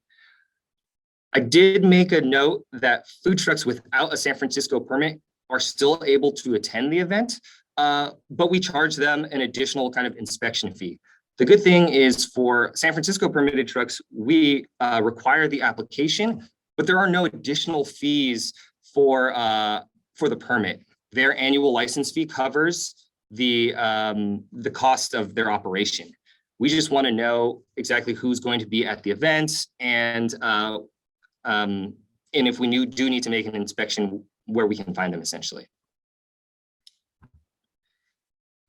I did make a note that food trucks without a San Francisco permit are still able to attend the event, but we charge them an additional kind of inspection fee. The good thing is for San Francisco permitted trucks, we require the application, but there are no additional fees for the permit. Their annual license fee covers the cost of their operation. We just want to know exactly who's going to be at the event, and if we do need to make an inspection, where we can find them, essentially.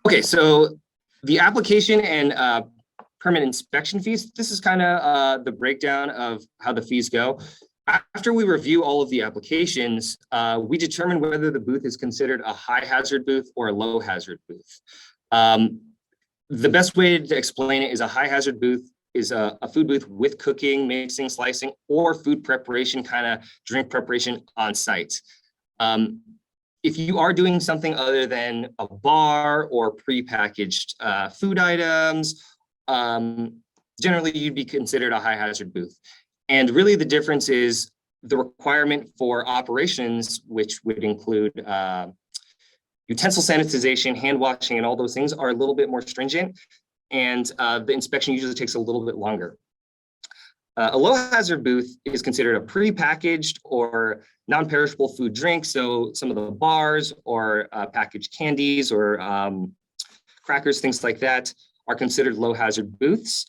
Okay, so the application and permit inspection fees, this is kind of the breakdown of how the fees go. After we review all of the applications, we determine whether the booth is considered a high hazard booth or a low hazard booth. The best way to explain it is a high hazard booth is a food booth with cooking, mixing, slicing, or food preparation, kind of drink preparation on site. If you are doing something other than a bar or prepackaged food items, generally you'd be considered a high hazard booth. And really the difference is the requirement for operations, which would include utensil sanitization, hand washing, and all those things are a little bit more stringent. And the inspection usually takes a little bit longer. A low hazard booth is considered a prepackaged or non-perishable food drink. So some of the bars or packaged candies or crackers, things like that, are considered low hazard booths.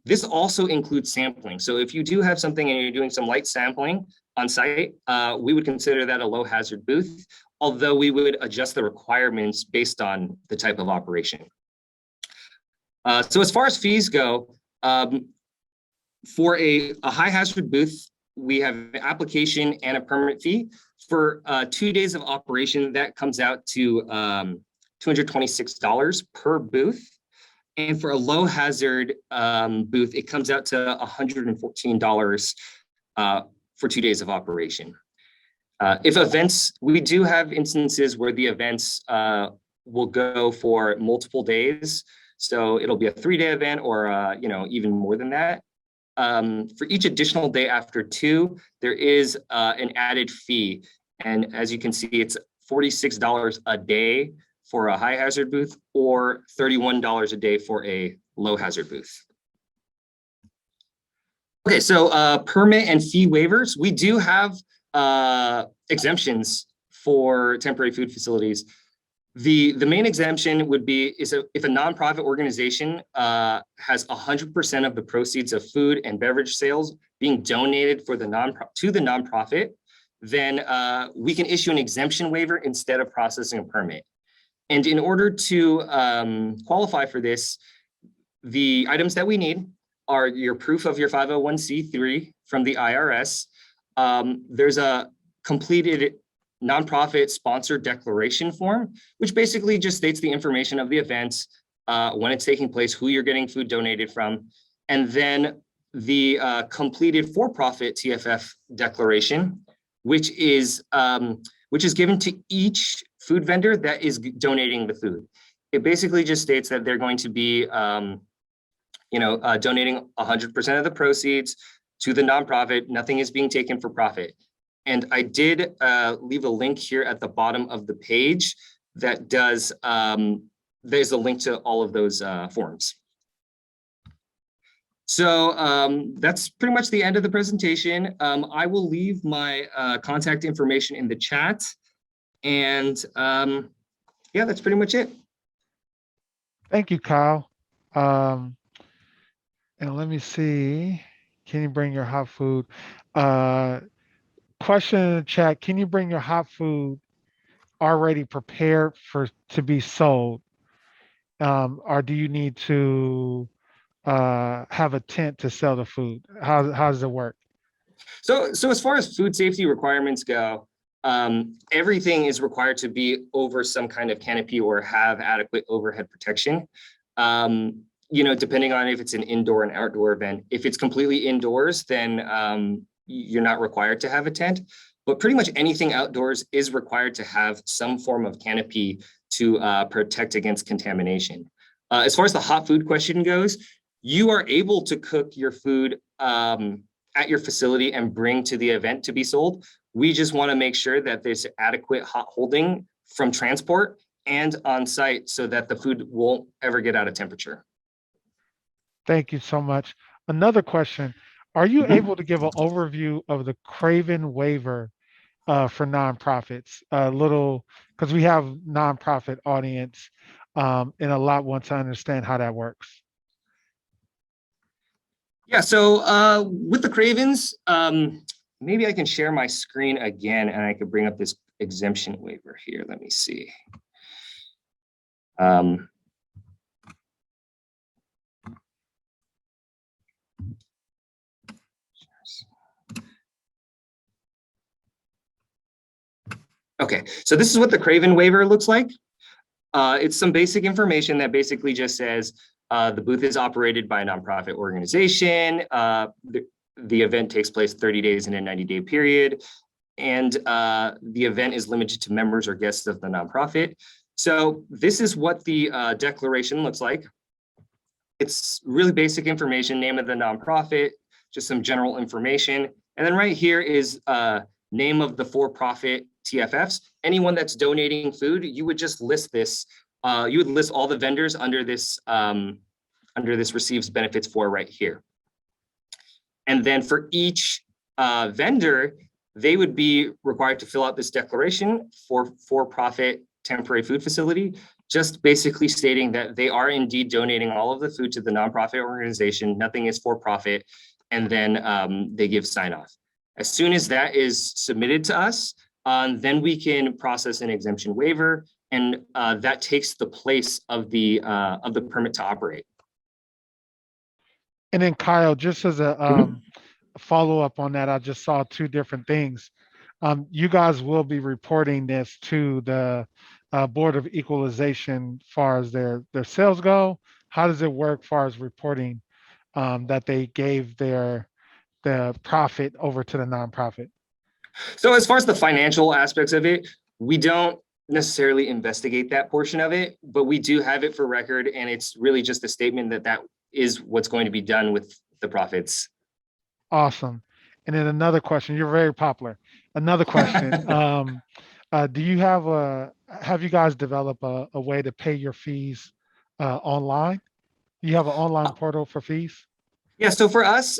This also includes sampling. So if you do have something and you're doing some light sampling on site, we would consider that a low hazard booth, although we would adjust the requirements based on the type of operation. So as far as fees go, for a high hazard booth, we have an application and a permit fee. For 2 days of operation, that comes out to $226 per booth. And for a low hazard booth, it comes out to $114 for 2 days of operation. If events, we do have instances where the events will go for multiple days. So it'll be a 3-day event or, even more than that. For each additional day after 2, there is an added fee. And as you can see, it's $46 a day for a high hazard booth or $31 a day for a low hazard booth. Okay, so permit and fee waivers. We do have exemptions for temporary food facilities. The main exemption would be if a nonprofit organization has 100% of the proceeds of food and beverage sales being donated to the nonprofit, then we can issue an exemption waiver instead of processing a permit. And in order to qualify for this, the items that we need are your proof of your 501c3 from the IRS. There's a completed nonprofit sponsored declaration form, which basically just states the information of the event, when it's taking place, who you're getting food donated from, and then the completed for-profit TFF declaration, which is given to each food vendor that is donating the food. It basically just states that they're going to be, donating 100% of the proceeds to the nonprofit. Nothing is being taken for profit. And I did leave a link here at the bottom of the page that does, there's a link to all of those forms. So that's pretty much the end of the presentation. I will leave my contact information in the chat. And yeah, that's pretty much it. Thank you, Kyle. And let me see. Can you bring your hot food? Question in the chat. Can you bring your hot food already prepared to be sold? Or do you need to have a tent to sell the food? How does it work? So as far as food safety requirements go, everything is required to be over some kind of canopy or have adequate overhead protection. Depending on if it's an indoor and outdoor event. If it's completely indoors, then you're not required to have a tent. But pretty much anything outdoors is required to have some form of canopy to protect against contamination. As far as the hot food question goes, you are able to cook your food at your facility and bring to the event to be sold. We just want to make sure that there's adequate hot holding from transport and on site so that the food won't ever get out of temperature. Thank you so much. Another question. Are you able to give an overview of the Craven waiver for nonprofits? Because we have nonprofit audience and a lot want to understand how that works. Yeah, so with the Cravens, maybe I can share my screen again and I could bring up this exemption waiver here. Let me see. Okay, so this is what the Craven waiver looks like. It's some basic information that basically just says the booth is operated by a nonprofit organization. The event takes place 30 days in a 90-day period, and the event is limited to members or guests of the nonprofit. So this is what the declaration looks like. It's really basic information, name of the nonprofit, just some general information. And then right here is name of the for-profit TFFs. Anyone that's donating food, you would just list this. You would list all the vendors under this receives benefits for right here. And then for each vendor, they would be required to fill out this declaration for-profit temporary food facility, just basically stating that they are indeed donating all of the food to the nonprofit organization. Nothing is for profit. And then they give sign off. As soon as that is submitted to us, then we can process an exemption waiver, and that takes the place of the permit to operate. And then Kyle, just as a follow-up on that, I just saw two different things. You guys will be reporting this to the Board of Equalization as far as their sales go, how does it work as far as reporting that they gave the profit over to the nonprofit? So as far as the financial aspects of it, we don't necessarily investigate that portion of it, but we do have it for record, and it's really just a statement that that is what's going to be done with the profits. Awesome. And then another question. You're very popular. Another question. Do you have you guys developed a way to pay your fees online? You have an online portal for fees? Yeah, so for us,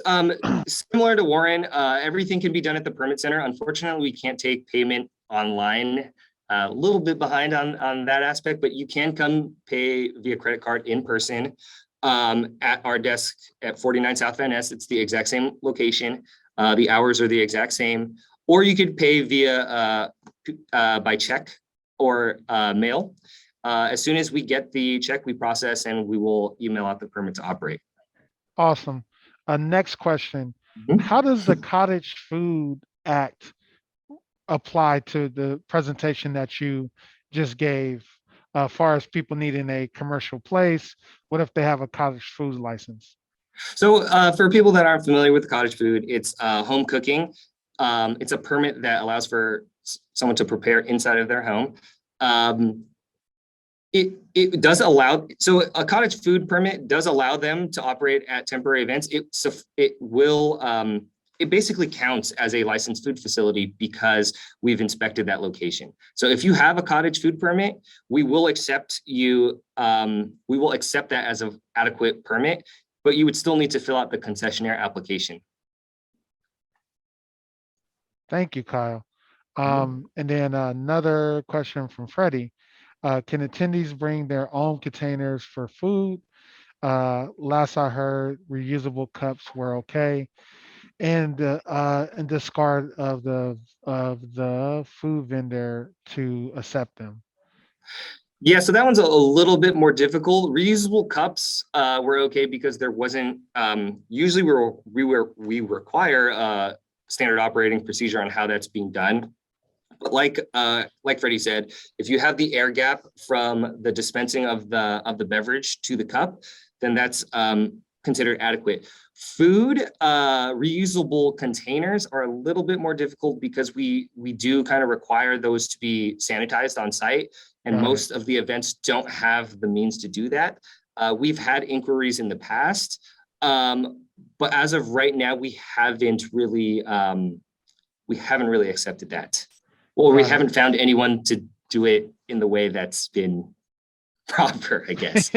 similar to Warren, everything can be done at the permit center. Unfortunately, we can't take payment online. A little bit behind on that aspect, but you can come pay via credit card in person at our desk at 49 South Van Ness. It's the exact same location. The hours are the exact same. Or you could pay via by check or mail. As soon as we get the check, we process and we will email out the permit to operate. Awesome. Next question. Mhm. How does the Cottage Food Act apply to the presentation that you just gave as far as people needing a commercial place? What if they have a cottage food license? So for people that aren't familiar with cottage food, it's home cooking. It's a permit that allows for someone to prepare inside of their home. It does allow, so a cottage food permit does allow them to operate at temporary events. It basically counts as a licensed food facility because we've inspected that location. So if you have a cottage food permit, we will accept you, we will accept that as an adequate permit, but you would still need to fill out the concessionaire application. Thank you, Kyle. And then another question from Freddy. Can attendees bring their own containers for food? Last I heard, reusable cups were okay. And discard of the food vendor to accept them. Yeah, so that one's a little bit more difficult. Reusable cups were okay because there wasn't, usually we require a standard operating procedure on how that's being done. But like Freddy said, if you have the air gap from the dispensing of the beverage to the cup, then that's considered adequate. Food reusable containers are a little bit more difficult because we do kind of require those to be sanitized on site, and most of the events don't have the means to do that. We've had inquiries in the past, but as of right now, we haven't really accepted that. Well, we haven't found anyone to do it in the way that's been proper, I guess.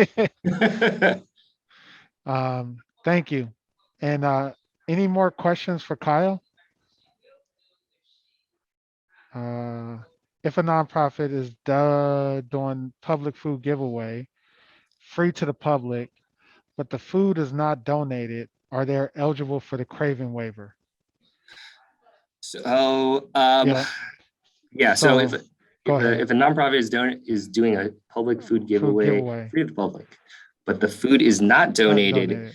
Thank you. And any more questions for Kyle? If a nonprofit is doing public food giveaway, free to the public, but the food is not donated, are they eligible for the craving waiver? So, Yeah. so if a nonprofit is doing a public food giveaway free to the public, but the food is not donated.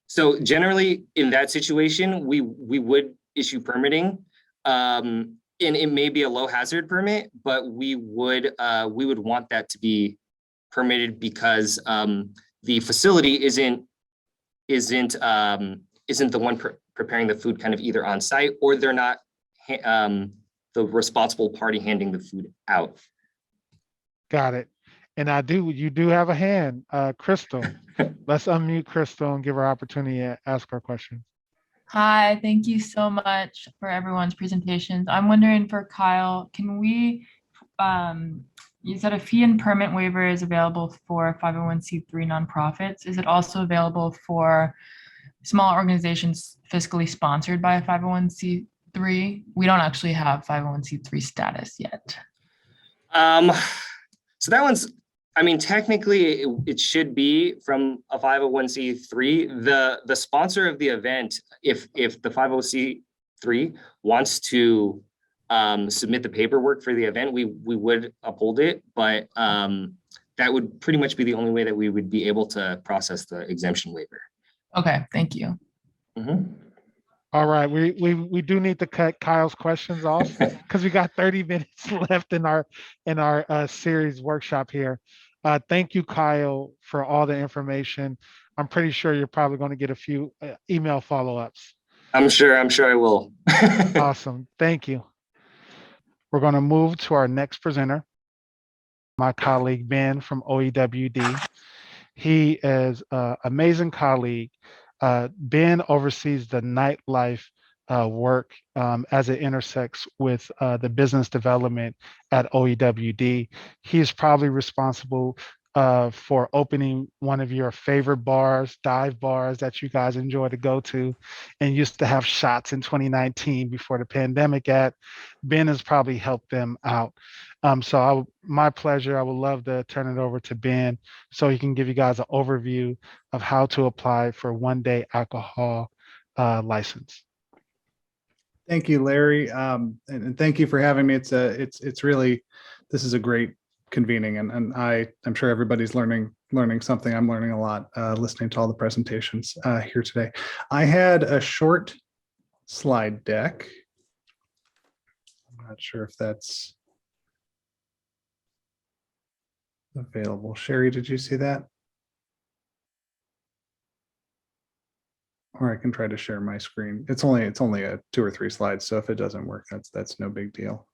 So generally in that situation, we would issue permitting, and it may be a low hazard permit, but we would want that to be permitted because the facility isn't the one preparing the food kind of either on site, or they're not the responsible party handing the food out. Got it. And you do have a hand, Crystal. Let's unmute Crystal and give her opportunity to ask her question. Hi, thank you so much for everyone's presentations. I'm wondering for Kyle, can we, you said a fee and permit waiver is available for 501c3 nonprofits. Is it also available for small organizations fiscally sponsored by a 501c3? We don't actually have 501c3 status yet. So that one's, I mean, technically it should be from a 501c3. The sponsor of the event, if the 501c3 wants to submit the paperwork for the event, we would uphold it, but that would pretty much be the only way that we would be able to process the exemption waiver. Okay, thank you. Mm-hmm. All right, we do need to cut Kyle's questions off because we got 30 minutes left in our series workshop here. Thank you, Kyle, for all the information. I'm pretty sure you're probably going to get a few email follow-ups. I'm sure I will. Awesome. Thank you. We're going to move to our next presenter, my colleague Ben from OEWD. He is an amazing colleague. Ben oversees the nightlife work as it intersects with the business development at OEWD. He's probably responsible for opening one of your favorite bars, dive bars that you guys enjoy to go to and used to have shots in 2019 before the pandemic at. Ben has probably helped them out. My pleasure. I would love to turn it over to Ben so he can give you guys an overview of how to apply for one-day alcohol license. Thank you, Larry, and thank you for having me. It's really, this is a great convening, and I'm sure everybody's learning something. I'm learning a lot listening to all the presentations here today. I had a short slide deck. I'm not sure if that's available. Sherry, did you see that? Or I can try to share my screen. It's only a 2 or 3 slides, so if it doesn't work, that's no big deal.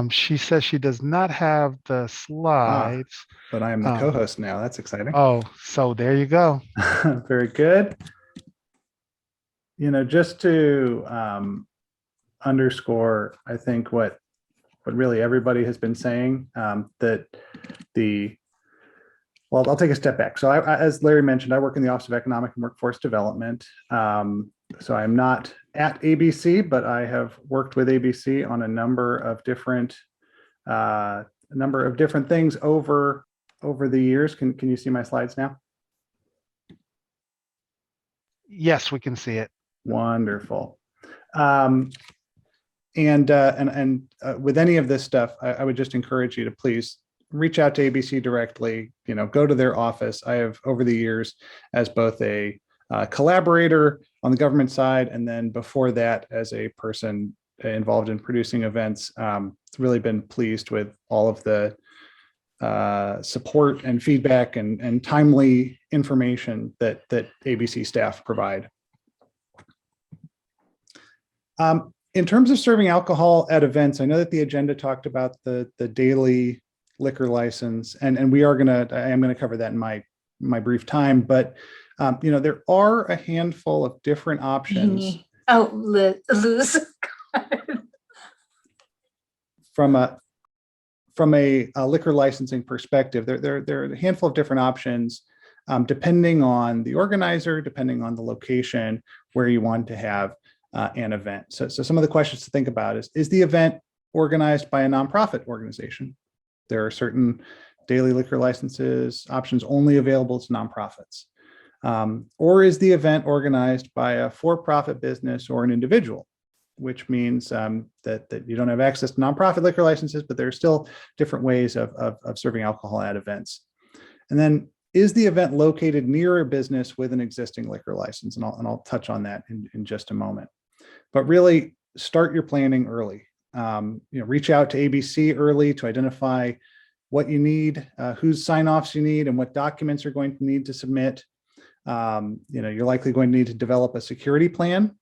She says she does not have the slides. But I am the co-host now. That's exciting. Oh, so there you go. Very good. You know, just to underscore, I think what really everybody has been saying, well, I'll take a step back. So as Larry mentioned, I work in the Office of Economic and Workforce Development. So I'm not at ABC, but I have worked with ABC on a number of different things over the years. Can you see my slides now? Yes, we can see it. Wonderful. And with any of this stuff, I would just encourage you to please reach out to ABC directly, go to their office. I have over the years as both a collaborator on the government side, and then before that as a person involved in producing events, really been pleased with all of the support and feedback and timely information that ABC staff provide. In terms of serving alcohol at events, I know that the agenda talked about the daily liquor license, and I am gonna cover that in my brief time, but there are a handful of different options. Oh, lose. From a liquor licensing perspective, there are a handful of different options, depending on the organizer, depending on the location where you want to have an event. So some of the questions to think about is the event organized by a nonprofit organization? There are certain daily liquor licenses options only available to nonprofits. Or is the event organized by a for-profit business or an individual, which means that you don't have access to nonprofit liquor licenses, but there are still different ways of serving alcohol at events. And then, is the event located near a business with an existing liquor license? And I'll touch on that in just a moment. But really, start your planning early. Reach out to ABC early to identify what you need, whose sign-offs you need, and what documents you're going to need to submit. You're likely going to need to develop a security plan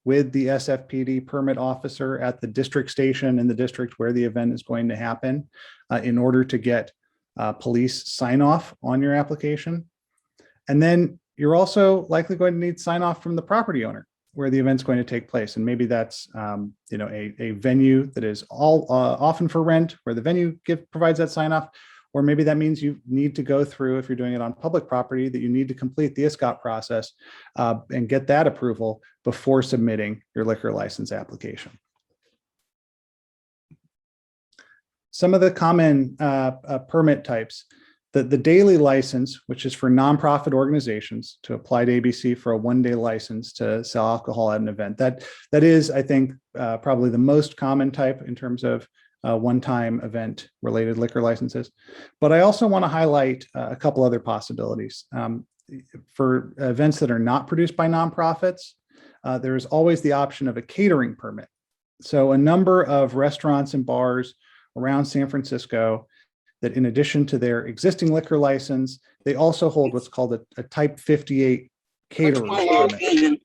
with the SFPD permit officer at the district station in the district where the event is going to happen in order to get police sign-off on your application. And then you're also likely going to need sign-off from the property owner where the event's going to take place. And maybe that's a venue that is often for rent, where the venue provides that sign off, or maybe that means you need to go through, if you're doing it on public property, that you need to complete the ISCOTT process and get that approval before submitting your liquor license application. Some of the common permit types. The daily license, which is for nonprofit organizations to apply to ABC for a one-day license to sell alcohol at an event. That is, I think, probably the most common type in terms of one-time event-related liquor licenses. But I also want to highlight a couple other possibilities. For events that are not produced by nonprofits, there is always the option of a catering permit. So a number of restaurants and bars around San Francisco that in addition to their existing liquor license, they also hold what's called a Type 58 caterer's permit,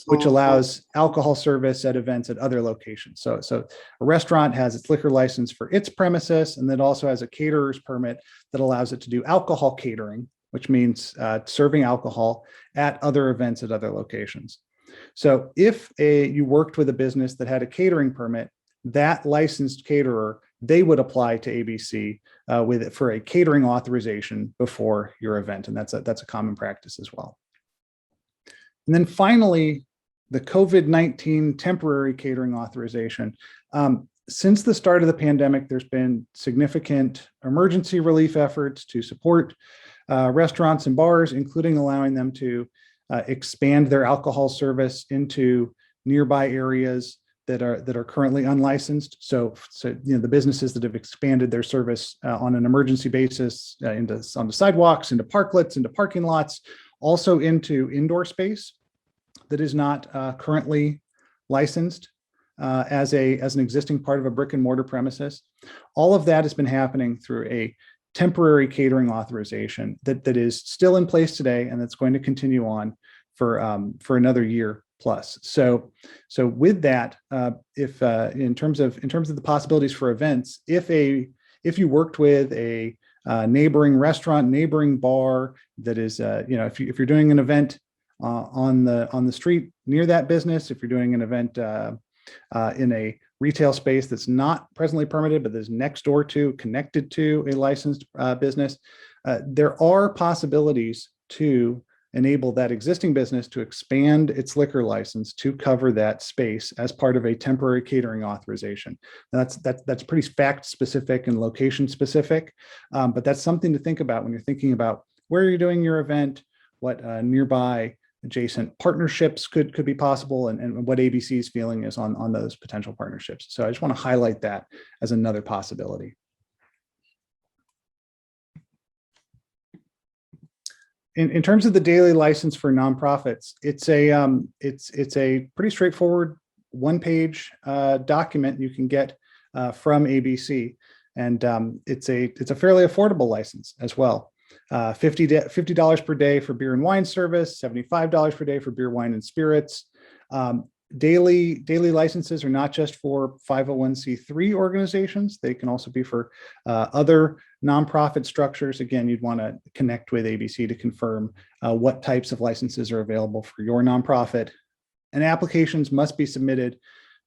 which allows alcohol service at events at other locations. So a restaurant has its liquor license for its premises, and then also has a caterer's permit that allows it to do alcohol catering, which means serving alcohol at other events at other locations. So if you worked with a business that had a catering permit, that licensed caterer, they would apply to ABC for a catering authorization before your event, and that's a common practice as well. And then finally, the COVID-19 temporary catering authorization. Since the start of the pandemic, there's been significant emergency relief efforts to support restaurants and bars, including allowing them to expand their alcohol service into nearby areas that are currently unlicensed. So the businesses that have expanded their service on an emergency basis onto sidewalks, into parklets, into parking lots, also into indoor space that is not currently licensed as an existing part of a brick and mortar premises. All of that has been happening through a temporary catering authorization that is still in place today, and that's going to continue on for another year plus. So with that, if in terms of the possibilities for events, if you worked with a neighboring restaurant, neighboring bar that is, if you're doing an event on the street near that business, if you're doing an event in a retail space that's not presently permitted, but is next door to, connected to a licensed business, there are possibilities to enable that existing business to expand its liquor license to cover that space as part of a temporary catering authorization. Now that's pretty fact specific and location specific, but that's something to think about when you're thinking about where you're doing your event, what nearby adjacent partnerships could be possible, and what ABC's feeling is on those potential partnerships. So I just want to highlight that as another possibility. In terms of the daily license for nonprofits, it's a pretty straightforward one-page document you can get from ABC, and it's a fairly affordable license as well. $50 per day for beer and wine service, $75 per day for beer, wine, and spirits. Daily licenses are not just for 501c3 organizations. They can also be for other nonprofit structures. Again, you'd want to connect with ABC to confirm what types of licenses are available for your nonprofit. And applications must be submitted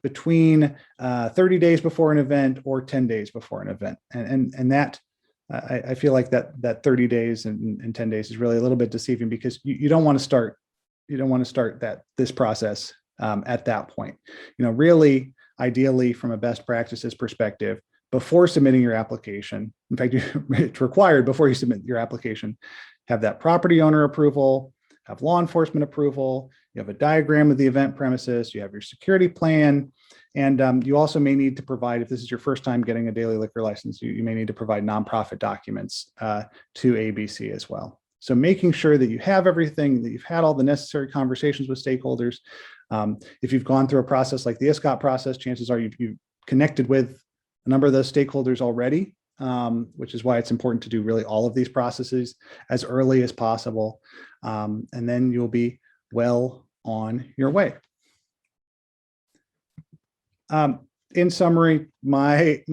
between 30 days before an event or 10 days before an event. And that, I feel like that 30 days and 10 days is really a little bit deceiving, because you don't want to start this process at that point. Really, ideally, from a best practices perspective, before submitting your application, in fact, it's required before you submit your application, have that property owner approval, have law enforcement approval, you have a diagram of the event premises, you have your security plan, and you also may need to provide, if this is your first time getting a daily liquor license, you may need to provide nonprofit documents to ABC as well. So making sure that you have everything, that you've had all the necessary conversations with stakeholders. If you've gone through a process like the ISCOTT process, chances are you've connected with a number of those stakeholders already, which is why it's important to do really all of these processes as early as possible. And then you'll be well on your way. In summary, my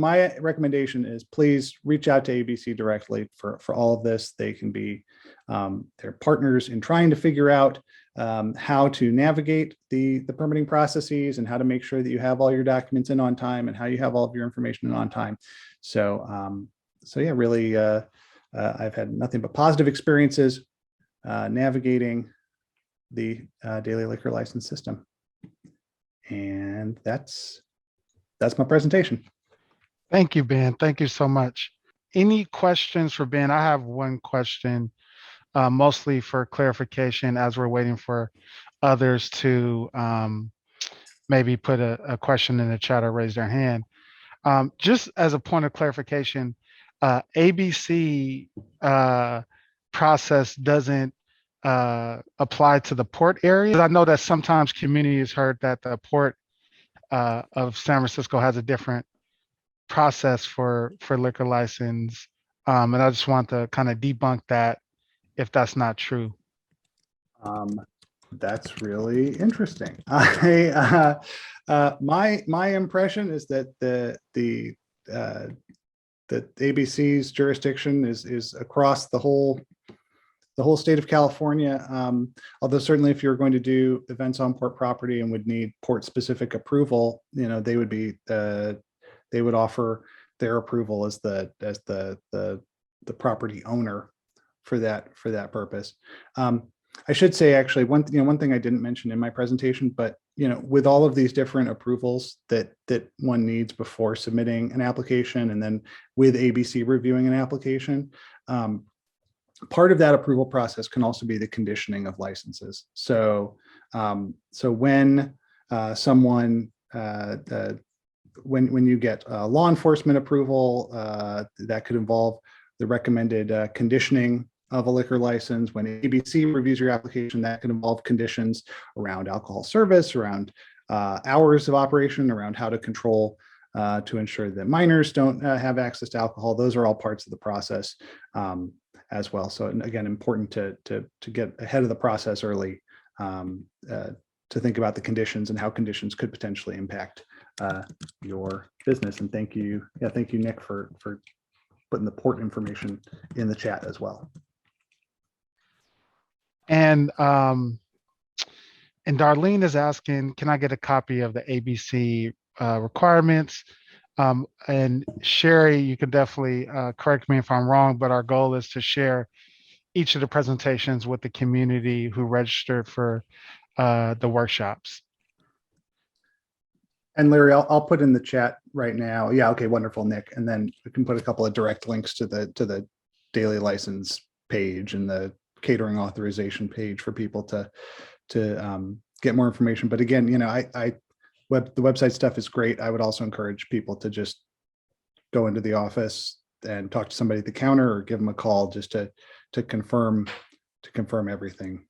recommendation is please reach out to ABC directly for all of this. They can be their partners in trying to figure out how to navigate the permitting processes and how to make sure that you have all your documents in on time and how you have all of your information in on time. So yeah, really, I've had nothing but positive experiences navigating the daily liquor license system. And that's my presentation. Thank you, Ben. Thank you so much. Any questions for Ben? I have one question, mostly for clarification as we're waiting for others to maybe put a question in the chat or raise their hand. Just as a point of clarification, ABC process doesn't apply to the port area. I know that sometimes communities heard that the port of San Francisco has a different process for liquor license. And I just want to kind of debunk that if that's not true. That's really interesting. My impression is that the ABC's jurisdiction is across the whole state of California. Although certainly if you're going to do events on port property and would need port specific approval, they would offer their approval as the property owner for that purpose. I should say actually one thing I didn't mention in my presentation, but with all of these different approvals that one needs before submitting an application, and then with ABC reviewing an application, part of that approval process can also be the conditioning of licenses. So when someone when you get law enforcement approval, that could involve the recommended conditioning of a liquor license. When ABC reviews your application, that can involve conditions around alcohol service, around hours of operation, around how to control to ensure that minors don't have access to alcohol. Those are all parts of the process as well. So again, important to get ahead of the process early, to think about the conditions and how conditions could potentially impact your business. And thank you, Nick, for putting the port information in the chat as well. And Darlene is asking, can I get a copy of the ABC requirements? And Sherry, you can definitely correct me if I'm wrong, but our goal is to share each of the presentations with the community who registered for the workshops. And Larry, I'll put in the chat right now. Yeah, okay, wonderful, Nick. And then we can put a couple of direct links to the daily license page and the catering authorization page for people to get more information. But again, the website stuff is great. I would also encourage people to just go into the office and talk to somebody at the counter or give them a call just to confirm everything.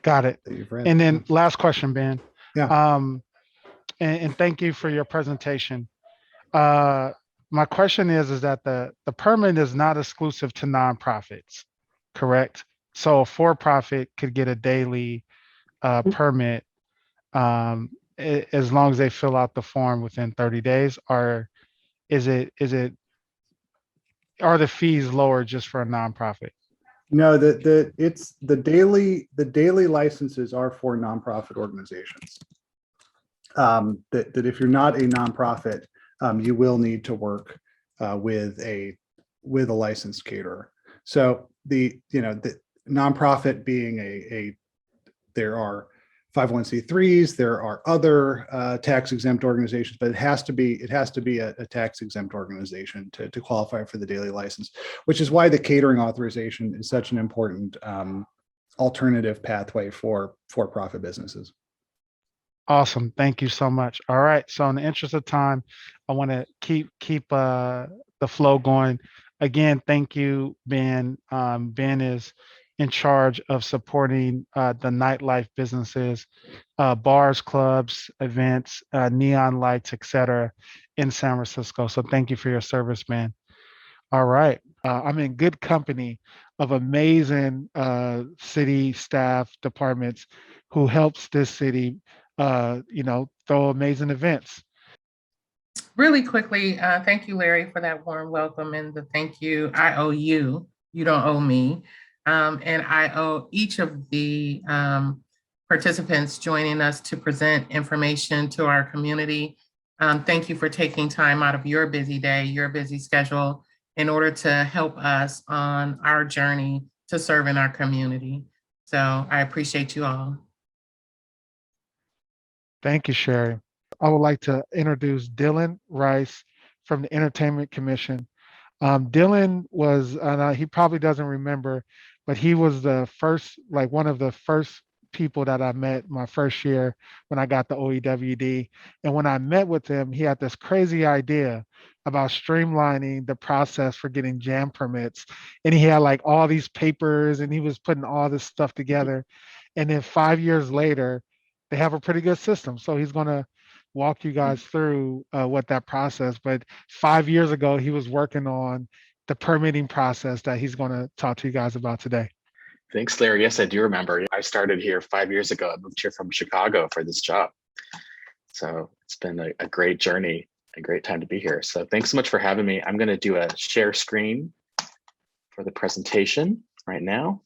Got it. That you've read. And then last question, Ben. Yeah. And thank you for your presentation. My question is that the permit is not exclusive to nonprofits, correct? So a for-profit could get a daily permit as long as they fill out the form within 30 days, or are the fees lower just for a nonprofit? No, the daily licenses are for nonprofit organizations. That if you're not a nonprofit, you will need to work with a licensed caterer. So the nonprofit being there are 501c3s, there are other tax exempt organizations, but it has to be a tax exempt organization to qualify for the daily license, which is why the catering authorization is such an important alternative pathway for for-profit businesses. Awesome. Thank you so much. All right. So in the interest of time, I want to keep the flow going. Again, thank you, Ben. Ben is in charge of supporting the nightlife businesses, bars, clubs, events, neon lights, etc., in San Francisco. So thank you for your service, man. All right. I'm in good company of amazing city staff departments who helps this city throw amazing events. Really quickly, thank you, Larry, for that warm welcome and the thank you. I owe you. You don't owe me. And I owe each of the participants joining us to present information to our community. Thank you for taking time out of your busy day, your busy schedule, in order to help us on our journey to serve in our community. So I appreciate you all. Thank you, Sherry. I would like to introduce Dillon Rice from the Entertainment Commission. Dillon was, he probably doesn't remember, but he was one of the first people that I met my first year when I got the OEWD. And when I met with him, he had this crazy idea about streamlining the process for getting jam permits. And he had like all these papers and he was putting all this stuff together. And then 5 years later, they have a pretty good system. So he's going to walk you guys through what that process. But 5 years ago, he was working on the permitting process that he's going to talk to you guys about today. Thanks, Larry. Yes, I do remember. I started here 5 years ago. I moved here from Chicago for this job. So it's been a great journey, a great time to be here. So thanks so much for having me. I'm going to do a share screen for the presentation right now.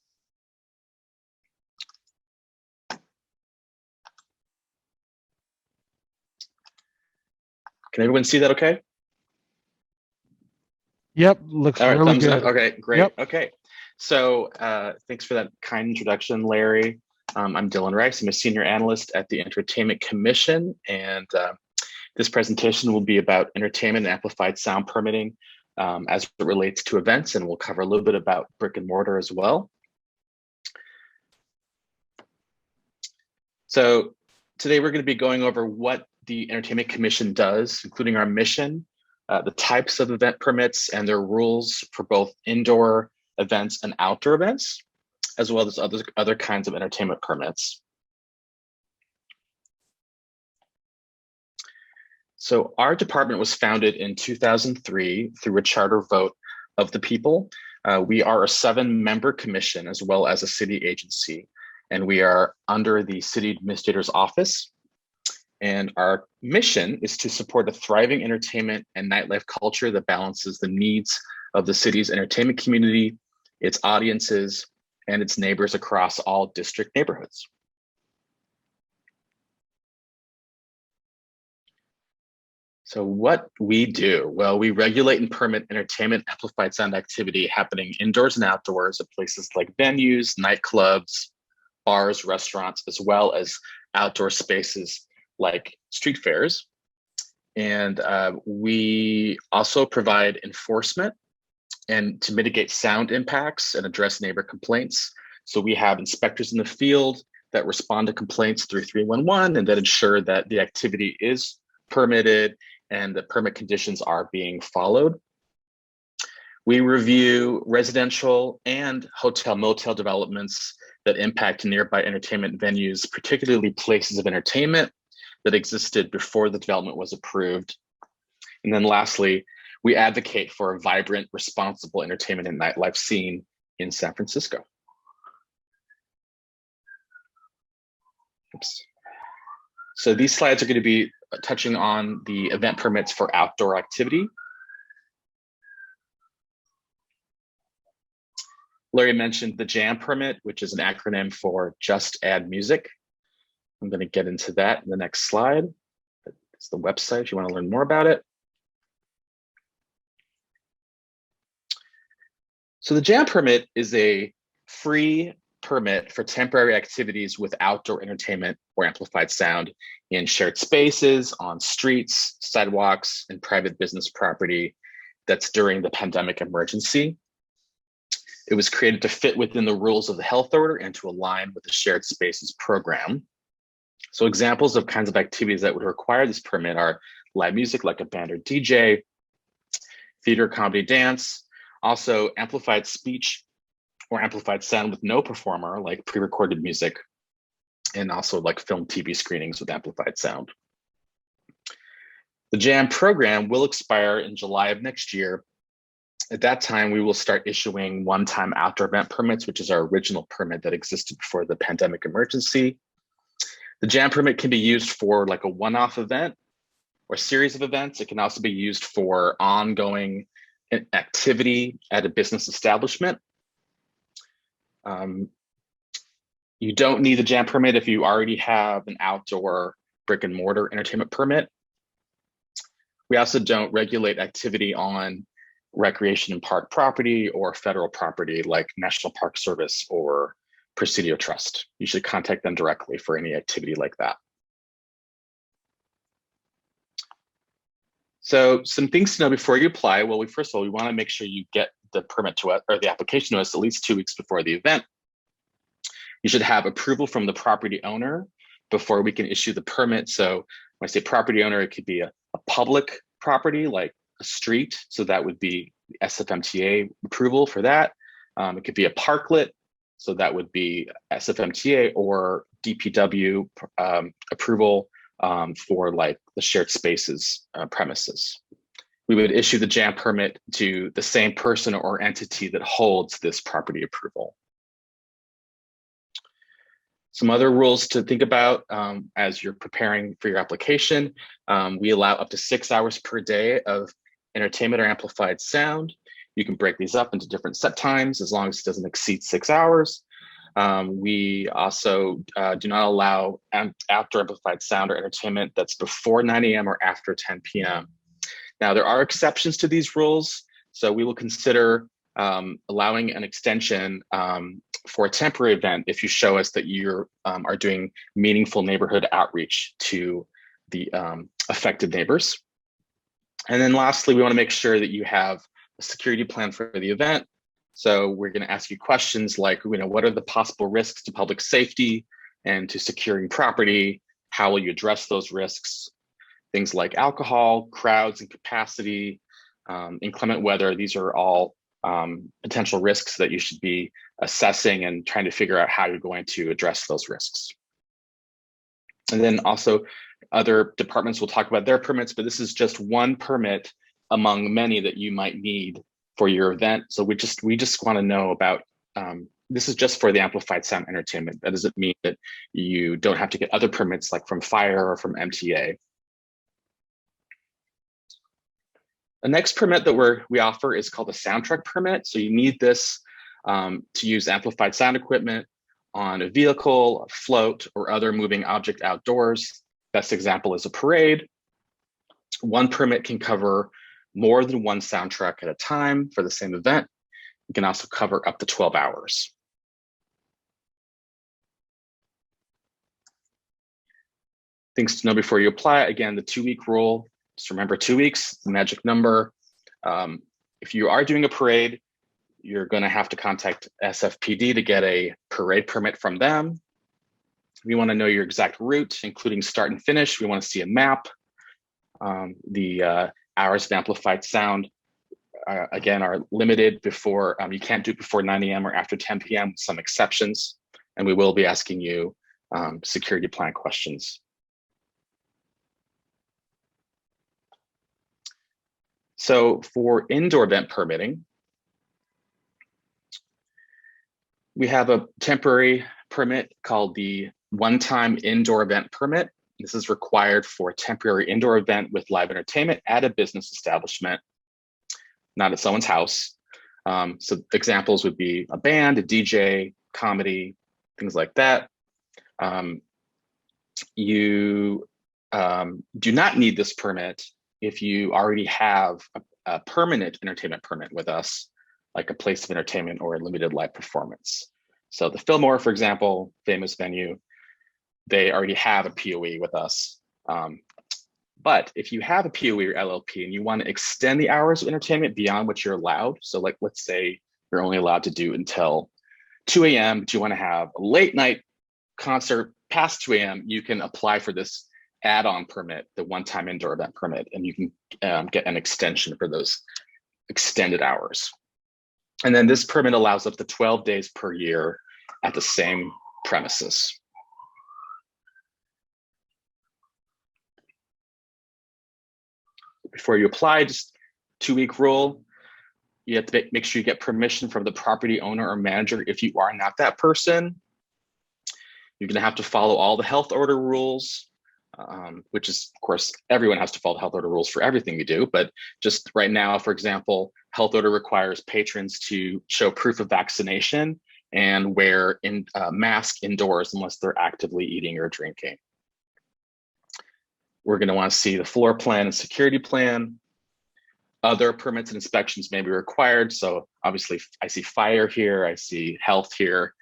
Can everyone see that okay? Yep, looks All right, really thumbs good. up. Okay, great. Yep. Okay, so thanks for that kind introduction, Larry. I'm Dillon Rice. I'm a senior analyst at the Entertainment Commission, and this presentation will be about entertainment and amplified sound permitting as it relates to events, and we'll cover a little bit about brick and mortar as well. So today we're going to be going over what the Entertainment Commission does, including our mission, the types of event permits and their rules for both indoor events and outdoor events, as well as other kinds of entertainment permits. So our department was founded in 2003 through a charter vote of the people. We are a 7-member commission as well as a city agency, and we are under the city administrator's office. And our mission is to support a thriving entertainment and nightlife culture that balances the needs of the city's entertainment community, its audiences, and its neighbors across all district neighborhoods. So what we do, well, we regulate and permit entertainment amplified sound activity happening indoors and outdoors at places like venues, nightclubs, bars, restaurants, as well as outdoor spaces like street fairs. And we also provide enforcement and to mitigate sound impacts and address neighbor complaints. So we have inspectors in the field that respond to complaints through 311 and that ensure that the activity is permitted and the permit conditions are being followed. We review residential and hotel motel developments that impact nearby entertainment venues, particularly places of entertainment that existed before the development was approved. And then lastly, we advocate for a vibrant, responsible entertainment and nightlife scene in San Francisco. Oops. So these slides are going to be touching on the event permits for outdoor activity. Larry mentioned the JAM permit, which is an acronym for Just Add Music. I'm going to get into that in the next slide. It's the website if you want to learn more about it. So the JAM permit is a free permit for temporary activities with outdoor entertainment or amplified sound in shared spaces, on streets, sidewalks, and private business property that's during the pandemic emergency. It was created to fit within the rules of the health order and to align with the shared spaces program. So examples of kinds of activities that would require this permit are live music like a band or DJ, theater, comedy, dance, also amplified speech or amplified sound with no performer like pre-recorded music, and also like film TV screenings with amplified sound. The JAM program will expire in July of next year. At that time, we will start issuing one-time outdoor event permits, which is our original permit that existed before the pandemic emergency. The JAM permit can be used for like a one-off event or series of events. It can also be used for ongoing activity at a business establishment. You don't need the JAM permit if you already have an outdoor brick and mortar entertainment permit. We also don't regulate activity on recreation and park property or federal property like National Park Service or Presidio Trust. You should contact them directly for any activity like that. So some things to know before you apply. Well, first of all, we want to make sure you get the permit to us or the application to us at least 2 weeks before the event. You should have approval from the property owner before we can issue the permit. So when I say property owner, it could be a public property like a street. So that would be the SFMTA approval for that. It could be a parklet. So that would be SFMTA or DPW approval for like the shared spaces premises. We would issue the jam permit to the same person or entity that holds this property approval. Some other rules to think about as you're preparing for your application. We allow up to 6 hours per day of entertainment or amplified sound. You can break these up into different set times as long as it doesn't exceed 6 hours. We also do not allow outdoor amplified sound or entertainment that's before 9 a.m. or after 10 p.m. Now, there are exceptions to these rules, so we will consider allowing an extension for a temporary event if you show us that you are doing meaningful neighborhood outreach to the affected neighbors. And then lastly, we want to make sure that you have a security plan for the event. So we're going to ask you questions like, what are the possible risks to public safety and to securing property? How will you address those risks? Things like alcohol, crowds and capacity, inclement weather. These are all potential risks that you should be assessing and trying to figure out how you're going to address those risks. And then also other departments will talk about their permits, but this is just one permit among many that you might need for your event. So we just want to know about, this is just for the amplified sound entertainment. That doesn't mean that you don't have to get other permits like from fire or from MTA. The next permit that we offer is called a soundtrack permit. So you need this to use amplified sound equipment on a vehicle, a float, or other moving object outdoors. Best example is a parade. One permit can cover more than one soundtrack at a time for the same event. It can also cover up to 12 hours. Things to know before you apply. Again, the 2-week rule. Just remember 2 weeks, the magic number. If you are doing a parade, you're going to have to contact SFPD to get a parade permit from them. We want to know your exact route, including start and finish. We want to see a map. The hours of amplified sound, again, are limited before, you can't do it before 9 a.m. or after 10 p.m., some exceptions. And we will be asking you security plan questions. So for indoor event permitting, we have a temporary permit called the one-time indoor event permit. This is required for a temporary indoor event with live entertainment at a business establishment, not at someone's house. So examples would be a band, a DJ, comedy, things like that. You do not need this permit if you already have a permanent entertainment permit with us, like a place of entertainment or a limited live performance. So the Fillmore, for example, famous venue, they already have a POE with us. But if you have a POE or LLP and you want to extend the hours of entertainment beyond what you're allowed, so like let's say you're only allowed to do until 2 a.m., but you want to have a late night concert past 2 a.m., you can apply for this add-on permit, the one-time indoor event permit, and you can get an extension for those extended hours. And then this permit allows up to 12 days per year at the same premises. Before you apply, just 2-week rule, you have to make sure you get permission from the property owner or manager if you are not that person. You're gonna have to follow all the health order rules, which is, of course, everyone has to follow the health order rules for everything we do. But just right now, for example, health order requires patrons to show proof of vaccination and wear a mask indoors unless they're actively eating or drinking. We're going to want to see the floor plan and security plan. Other permits and inspections may be required. So obviously, I see fire here, I see health here,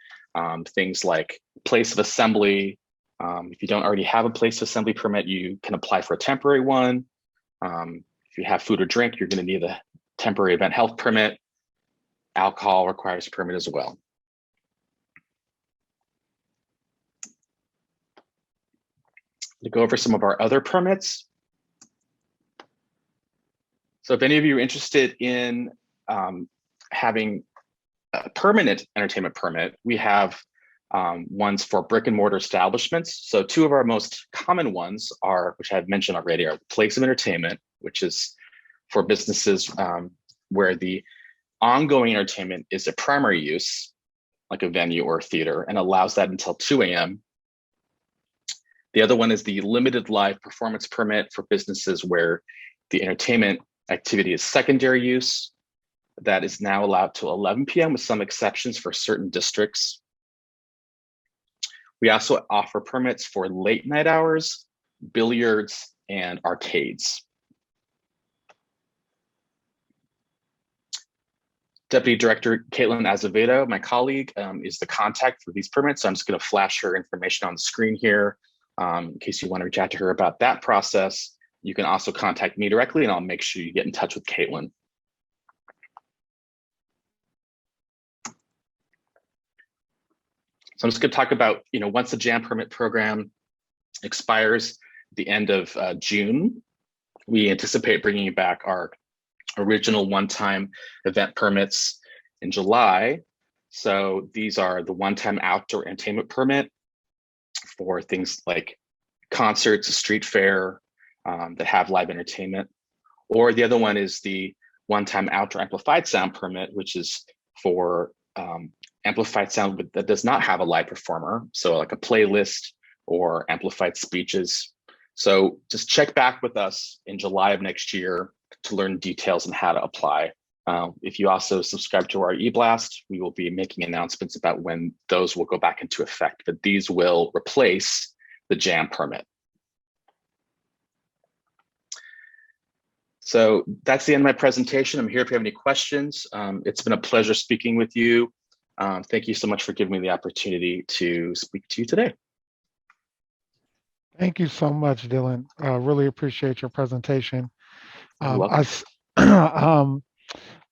things like place of assembly. If you don't already have a place of assembly permit, you can apply for a temporary one. If you have food or drink, you're going to need a temporary event health permit. Alcohol requires a permit as well. To go over some of our other permits. So if any of you are interested in having a permanent entertainment permit, we have ones for brick and mortar establishments. So two of our most common ones are, which I've mentioned already, are place of entertainment, which is for businesses where the ongoing entertainment is a primary use, like a venue or a theater, and allows that until 2 a.m. The other one is the limited live performance permit for businesses where the entertainment activity is secondary use. That is now allowed till 11 p.m. with some exceptions for certain districts. We also offer permits for late night hours, billiards, and arcades. Deputy Director Caitlin Azevedo, my colleague, is the contact for these permits. So I'm just going to flash her information on the screen here in case you want to reach out to her about that process. You can also contact me directly, and I'll make sure you get in touch with Caitlin. So I'm just going to talk about, once the jam permit program expires at the end of June, we anticipate bringing back our original one-time event permits in July. So these are the one-time outdoor entertainment permit for things like concerts, a street fair that have live entertainment. Or the other one is the one-time outdoor amplified sound permit, which is for amplified sound that does not have a live performer. So like a playlist or amplified speeches. So just check back with us in July of next year to learn details on how to apply. If you also subscribe to our e-blast, we will be making announcements about when those will go back into effect, but these will replace the jam permit. So that's the end of my presentation. I'm here if you have any questions. It's been a pleasure speaking with you. Thank you so much for giving me the opportunity to speak to you today. Thank you so much, Dillon. Really appreciate your presentation. You're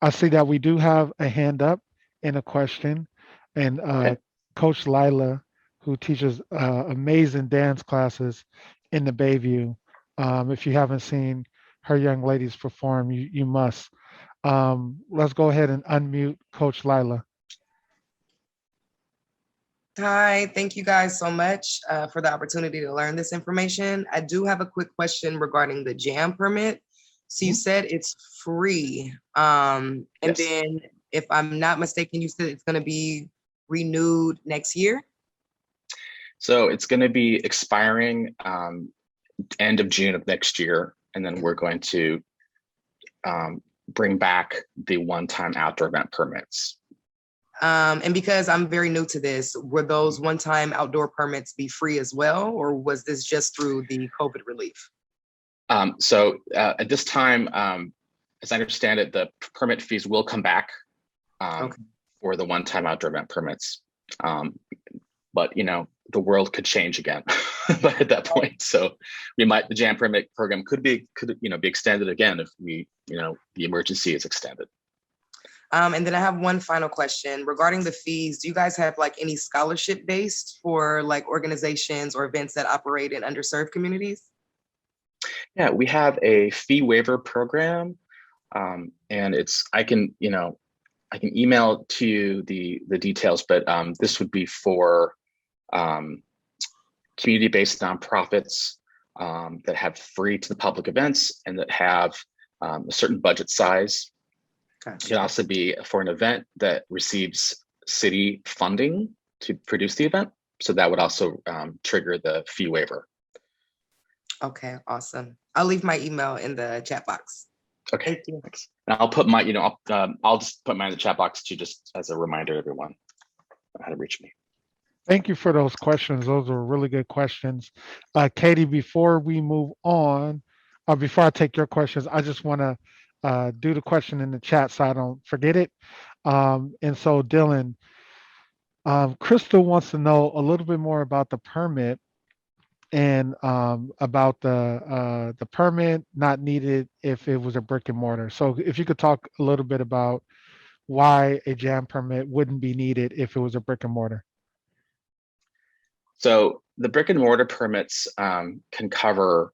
I see that we do have a hand up and a question, and Okay. Coach Lila, who teaches amazing dance classes in the Bayview. If you haven't seen her young ladies perform, you must. Let's go ahead and unmute Coach Lila. Hi, thank you guys so much for the opportunity to learn this information. I do have a quick question regarding the jam permit. So you said it's free. And Yes. then if I'm not mistaken, you said it's going to be renewed next year? So it's going to be expiring end of June of next year. And then we're going to bring back the one-time outdoor event permits. And because I'm very new to this, would those one-time outdoor permits be free as well? Or was this just through the COVID relief? So at this time, as I understand it, the permit fees will come back for the one-time outdoor event permits. But the world could change again at that point. So the jam permit program could be extended again if the emergency is extended. And then I have one final question regarding the fees. Do you guys have like any scholarship based for like organizations or events that operate in underserved communities? Yeah, we have a fee waiver program, and I can email to you the details, but this would be for community-based nonprofits that have free to the public events and that have a certain budget size. Gotcha. It can also be for an event that receives city funding to produce the event. So that would also trigger the fee waiver. Okay, awesome. I'll leave my email in the chat box. Okay, Thank you. thanks. And I'll put my, I'll just put mine in the chat box too, just as a reminder to everyone how to reach me. Thank you for those questions. Those were really good questions. Katie, before we move on, or before I take your questions, I just want to do the question in the chat so I don't forget it. And so Dillon, Crystal wants to know a little bit more about the permit and about the permit not needed if it was a brick and mortar. So if you could talk a little bit about why a jam permit wouldn't be needed if it was a brick and mortar. So the brick and mortar permits can cover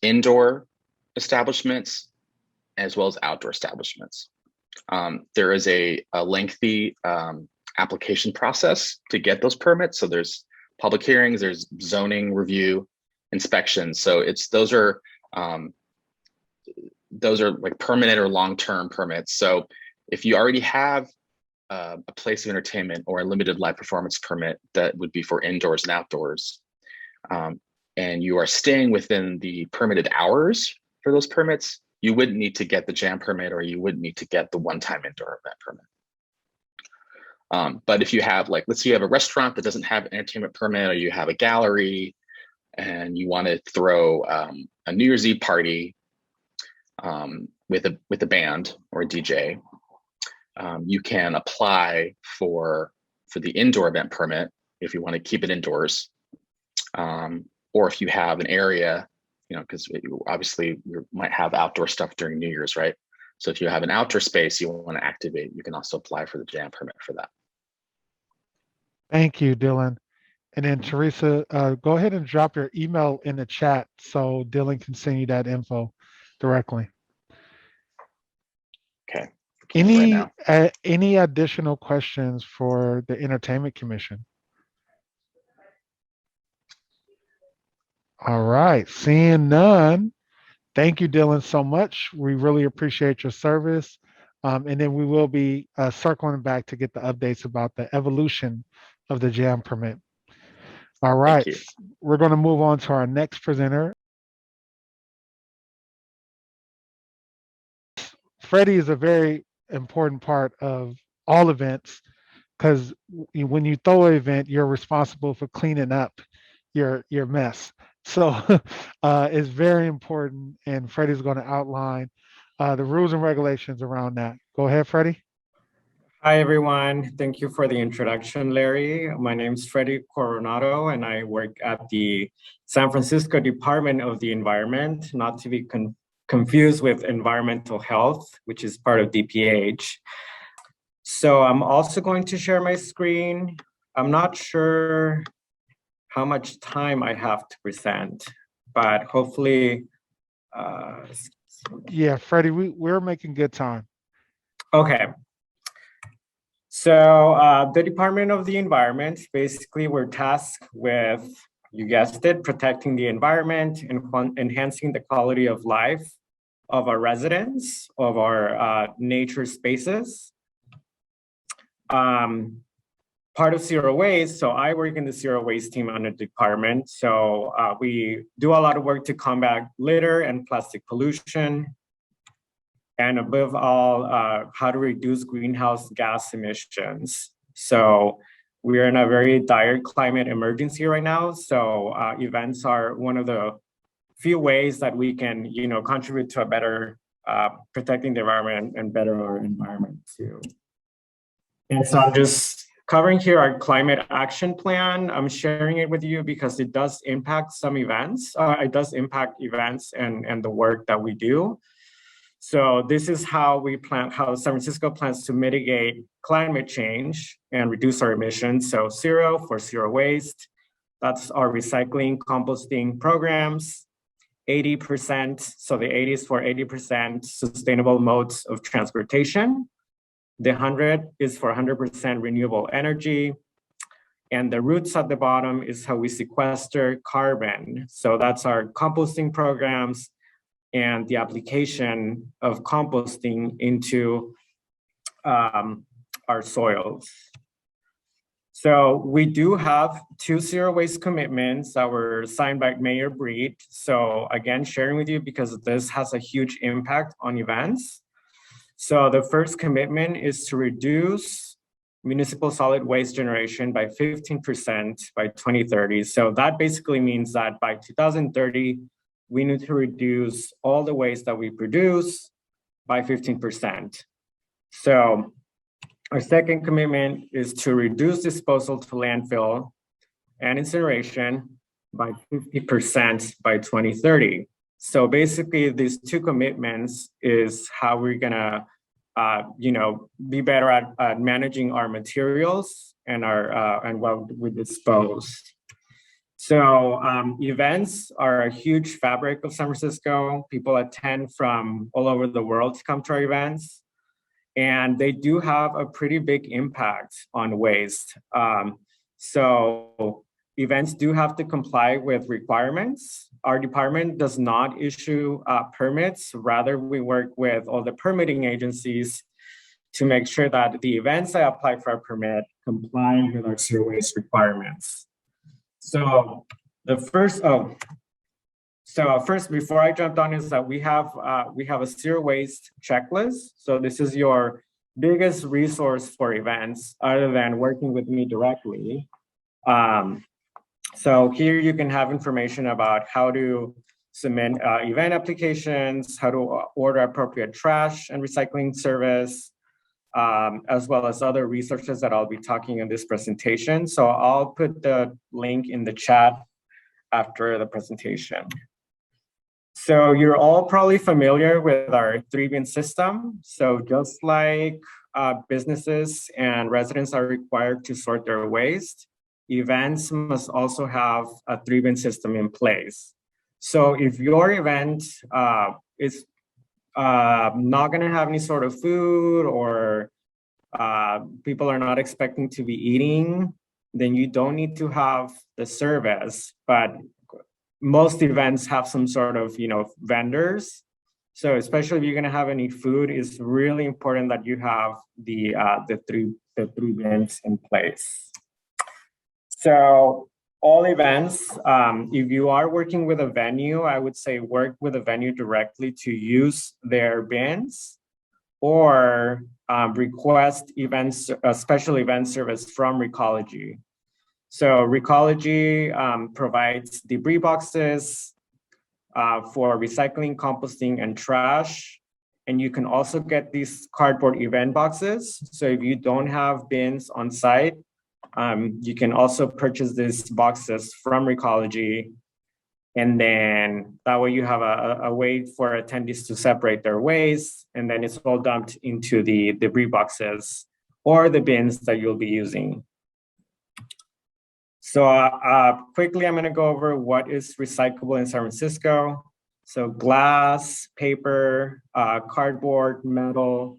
indoor establishments as well as outdoor establishments. There is a lengthy application process to get those permits. So there's public hearings, there's zoning review, inspections. So those are like permanent or long-term permits. So if you already have a place of entertainment or a limited live performance permit that would be for indoors and outdoors, and you are staying within the permitted hours for those permits, you wouldn't need to get the jam permit, or you wouldn't need to get the one-time indoor event permit. But if you have, like, let's say you have a restaurant that doesn't have an entertainment permit, or you have a gallery and you want to throw a New Year's Eve party with a band or a DJ, you can apply for the indoor event permit if you want to keep it indoors, or if you have an area, because obviously you might have outdoor stuff during New Year's, right? So if you have an outdoor space you want to activate, you can also apply for the jam permit for that. Thank you, Dillon. And then Teresa, go ahead and drop your email in the chat so Dillon can send you that info directly. Okay. Any additional questions for the Entertainment Commission? All right, seeing none. Thank you, Dillon, so much. We really appreciate your service. And then we will be circling back to get the updates about the evolution of the jam permit. All right, we're going to move on to our next presenter. Freddy is a very important part of all events, because when you throw an event, you're responsible for cleaning up your mess. So it's very important, and Freddy's going to outline the rules and regulations around that. Go ahead, Freddy. Hi, everyone. Thank you for the introduction, Larry. My name is Freddy Coronado, and I work at the San Francisco Department of the Environment, not to be confused with environmental health, which is part of DPH. So I'm also going to share my screen. I'm not sure how much time I have to present, but hopefully. Yeah, Freddy, we're making good time. Okay. So the Department of the Environment, basically we're tasked with, you guessed it, protecting the environment and enhancing the quality of life of our residents, of our nature spaces. Part of Zero Waste, so I work in the Zero Waste team under the department. So we do a lot of work to combat litter and plastic pollution. And above all, how to reduce greenhouse gas emissions. So we are in a very dire climate emergency right now. So events are one of the few ways that we can, contribute to a better protecting the environment and better our environment too. And so I'm just covering here our climate action plan. I'm sharing it with you because it does impact some events. It does impact events and the work that we do. So this is how San Francisco plans to mitigate climate change and reduce our emissions. So zero for zero waste. That's our recycling, composting programs. 80%, so the 80 is for 80% sustainable modes of transportation. The 100 is for 100% renewable energy. And the roots at the bottom is how we sequester carbon. So that's our composting programs and the application of composting into our soils. So we do have 2 zero waste commitments that were signed by Mayor Breed. So again, sharing with you because this has a huge impact on events. So the first commitment is to reduce municipal solid waste generation by 15% by 2030. So that basically means that by 2030, we need to reduce all the waste that we produce by 15%. So our second commitment is to reduce disposal to landfill and incineration by 50% by 2030. So basically these 2 commitments is how we're gonna be better at managing our materials and and what we dispose. So events are a huge fabric of San Francisco. People attend from all over the world to come to our events. and they do have a pretty big impact on waste. So events do have to comply with requirements. Our department does not issue permits. Rather, we work with all the permitting agencies to make sure that the events that apply for a permit comply with our zero waste requirements. So first, before I jumped on, is that we have a zero waste checklist. So this is your biggest resource for events, other than working with me directly. So here you can have information about how to submit event applications, how to order appropriate trash and recycling service, as well as other resources that I'll be talking in this presentation. So I'll put the link in the chat after the presentation. So you're all probably familiar with our 3-bin system. So just like businesses and residents are required to sort their waste, events must also have a 3-bin system in place. So if your event is not going to have any sort of food, or people are not expecting to be eating, then you don't need to have the service. But most events have some sort of, vendors. So especially if you're going to have any food, it's really important that you have the three bins in place. So all events, if you are working with a venue, I would say work with a venue directly to use their bins, or request events, a special event service from Recology. So Recology provides debris boxes for recycling, composting, and trash. And you can also get these cardboard event boxes. So if you don't have bins on site, you can also purchase these boxes from Recology. And then that way you have a way for attendees to separate their waste, and then it's all dumped into the debris boxes or the bins that you'll be using. So quickly, I'm gonna go over what is recyclable in San Francisco. So glass, paper, cardboard, metal,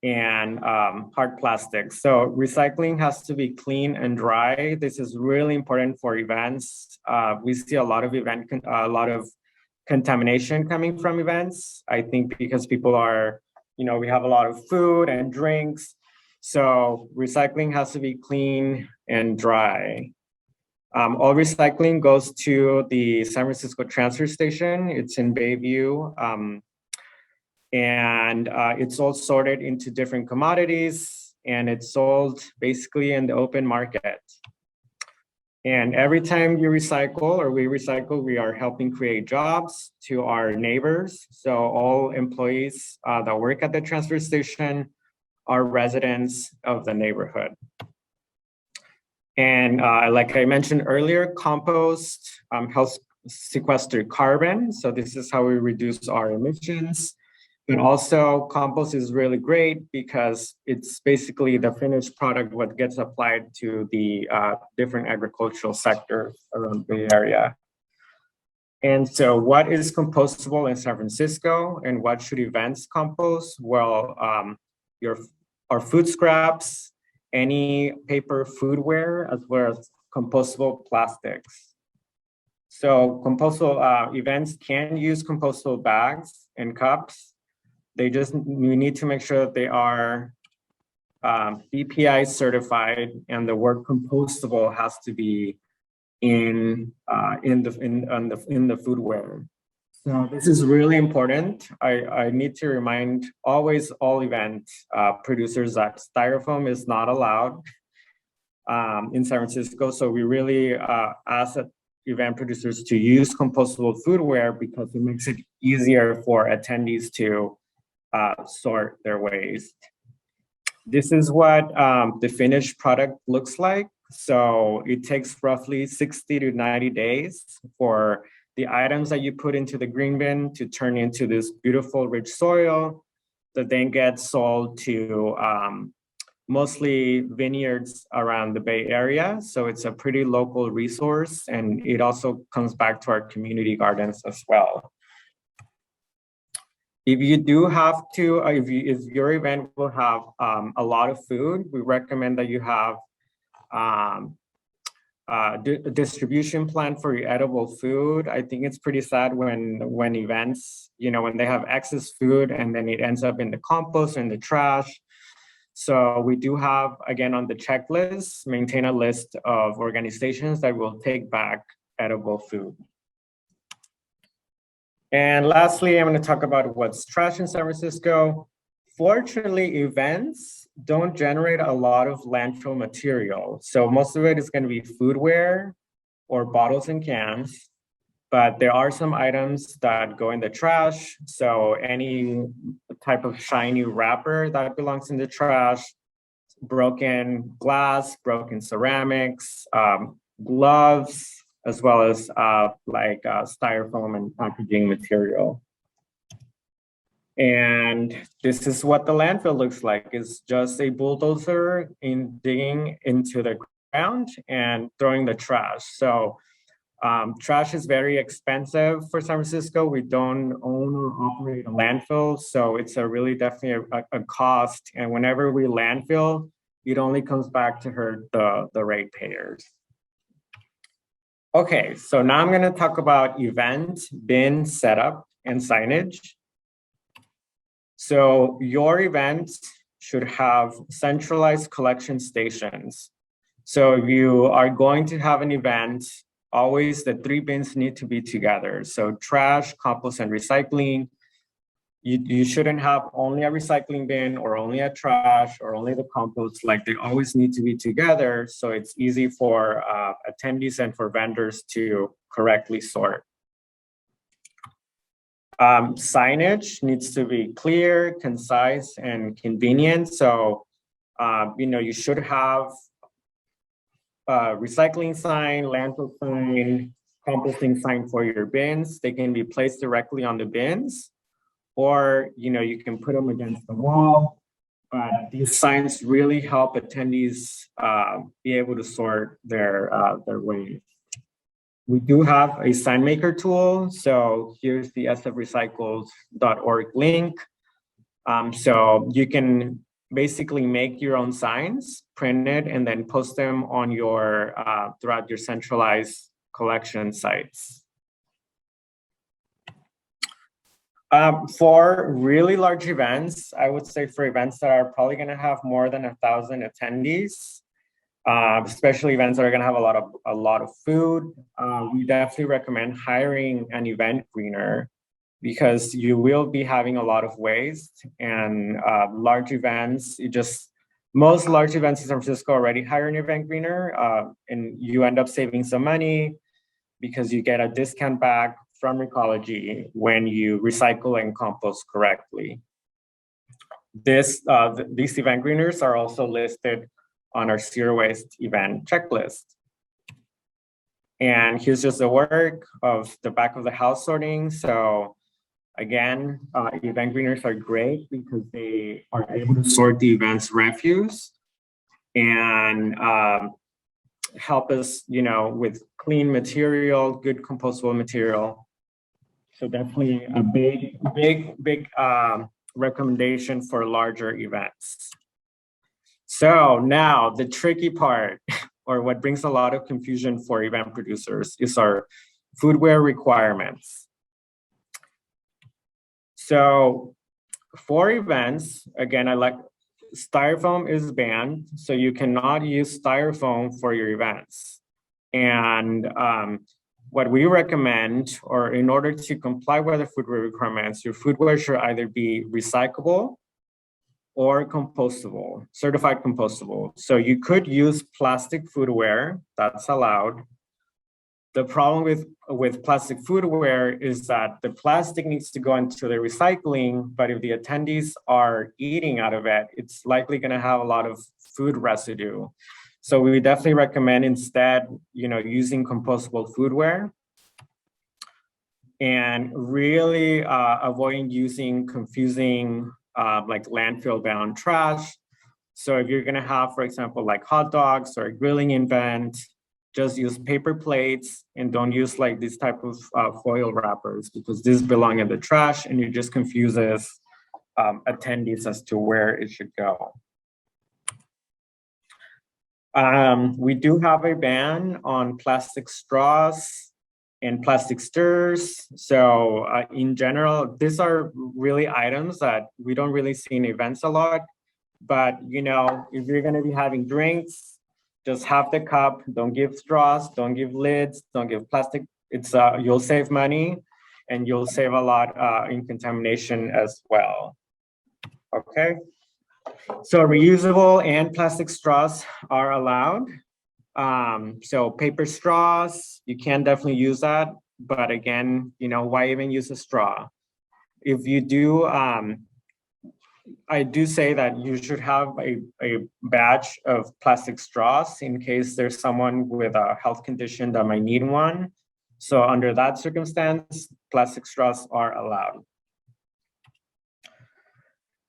and hard plastics. So recycling has to be clean and dry. This is really important for events. We see a lot of contamination coming from events. I think because people are, we have a lot of food and drinks. So recycling has to be clean and dry. All recycling goes to the San Francisco transfer station. It's in Bayview. And it's all sorted into different commodities, and it's sold basically in the open market. And every time you recycle, or we recycle, we are helping create jobs to our neighbors. So all employees that work at the transfer station are residents of the neighborhood. And like I mentioned earlier, compost helps sequester carbon. So this is how we reduce our emissions. And also compost is really great because it's basically the finished product what gets applied to the different agricultural sectors around the Bay Area. And so what is compostable in San Francisco, and what should events compost? Well, our food scraps, any paper foodware, as well as compostable plastics. So compostable events can use compostable bags and cups. We need to make sure that they are BPI certified, and the word compostable has to be in the foodware. So this is really important. I need to remind always all event producers that styrofoam is not allowed in San Francisco. So we really ask that event producers to use compostable foodware because it makes it easier for attendees to sort their waste. This is what the finished product looks like. So it takes roughly 60 to 90 days for the items that you put into the green bin to turn into this beautiful rich soil that then gets sold to mostly vineyards around the Bay Area. So it's a pretty local resource, and it also comes back to our community gardens as well. If you do have to, if your event will have a lot of food, we recommend that you have a distribution plan for your edible food. I think it's pretty sad when events, when they have excess food and then it ends up in the compost or in the trash. So we do have, again, on the checklist, maintain a list of organizations that will take back edible food. And lastly, I'm going to talk about what's trash in San Francisco. Fortunately, events don't generate a lot of landfill material. So most of it is going to be foodware or bottles and cans, but there are some items that go in the trash. So any type of shiny wrapper that belongs in the trash, broken glass, broken ceramics, gloves, as well as styrofoam and packaging material. And this is what the landfill looks like. It's just a bulldozer digging into the ground and throwing the trash. So trash is very expensive for San Francisco. We don't own or operate a landfill, so it's definitely a cost. And whenever we landfill, it only comes back to hurt the ratepayers. Okay, so now I'm going to talk about event bin setup and signage. So your event should have centralized collection stations. So if you are going to have an event, always the 3 bins need to be together. So trash, compost, and recycling. You shouldn't have only a recycling bin or only a trash or only the compost. Like, they always need to be together, so it's easy for attendees and for vendors to correctly sort. Signage needs to be clear, concise, and convenient. So you should have recycling sign, landfill sign, composting sign for your bins. They can be placed directly on the bins, or you can put them against the wall. But these signs really help attendees be able to sort their waste. We do have a sign maker tool. So here's the sfrecycles.org link. So you can basically make your own signs, print it, and then post them on your throughout your centralized collection sites. For really large events, I would say for events that are probably going to have more than 1,000 attendees, especially events that are going to have a lot of food, we definitely recommend hiring an event greener, because you will be having a lot of waste. And large events, most large events in San Francisco already hire an event greener, and you end up saving some money because you get a discount back from Recology when you recycle and compost correctly. These event greeners are also listed on our zero waste event checklist. And here's just the work of the back of the house sorting. So again, event greeners are great because they are able to sort the event's refuse and help us, with clean material, good compostable material. So definitely a big recommendation for larger events. So now the tricky part, or what brings a lot of confusion for event producers, is our foodware requirements. So for events, again, styrofoam is banned, so you cannot use styrofoam for your events. And what we recommend, or in order to comply with the foodware requirements, your foodware should either be recyclable or compostable, certified compostable. So you could use plastic foodware, that's allowed. The problem with plastic foodware is that the plastic needs to go into the recycling, but if the attendees are eating out of it, it's likely gonna have a lot of food residue. So we definitely recommend instead, using compostable foodware, and really avoiding using confusing like landfill bound trash. So if you're gonna have, for example, like hot dogs or a grilling event, just use paper plates and don't use like this type of foil wrappers, because these belong in the trash and it just confuses attendees as to where it should go. We do have a ban on plastic straws and plastic stirrers. So in general, these are really items that we don't really see in events a lot. But you know, if you're gonna be having drinks, just have the cup, don't give straws, don't give lids, don't give plastic. It's you'll save money and you'll save a lot in contamination as well. Okay. So reusable and plastic straws are allowed. So paper straws, you can definitely use that. But again, you know, why even use a straw? If you do, I do say that you should have a batch of plastic straws in case there's someone with a health condition that might need one. So under that circumstance, plastic straws are allowed.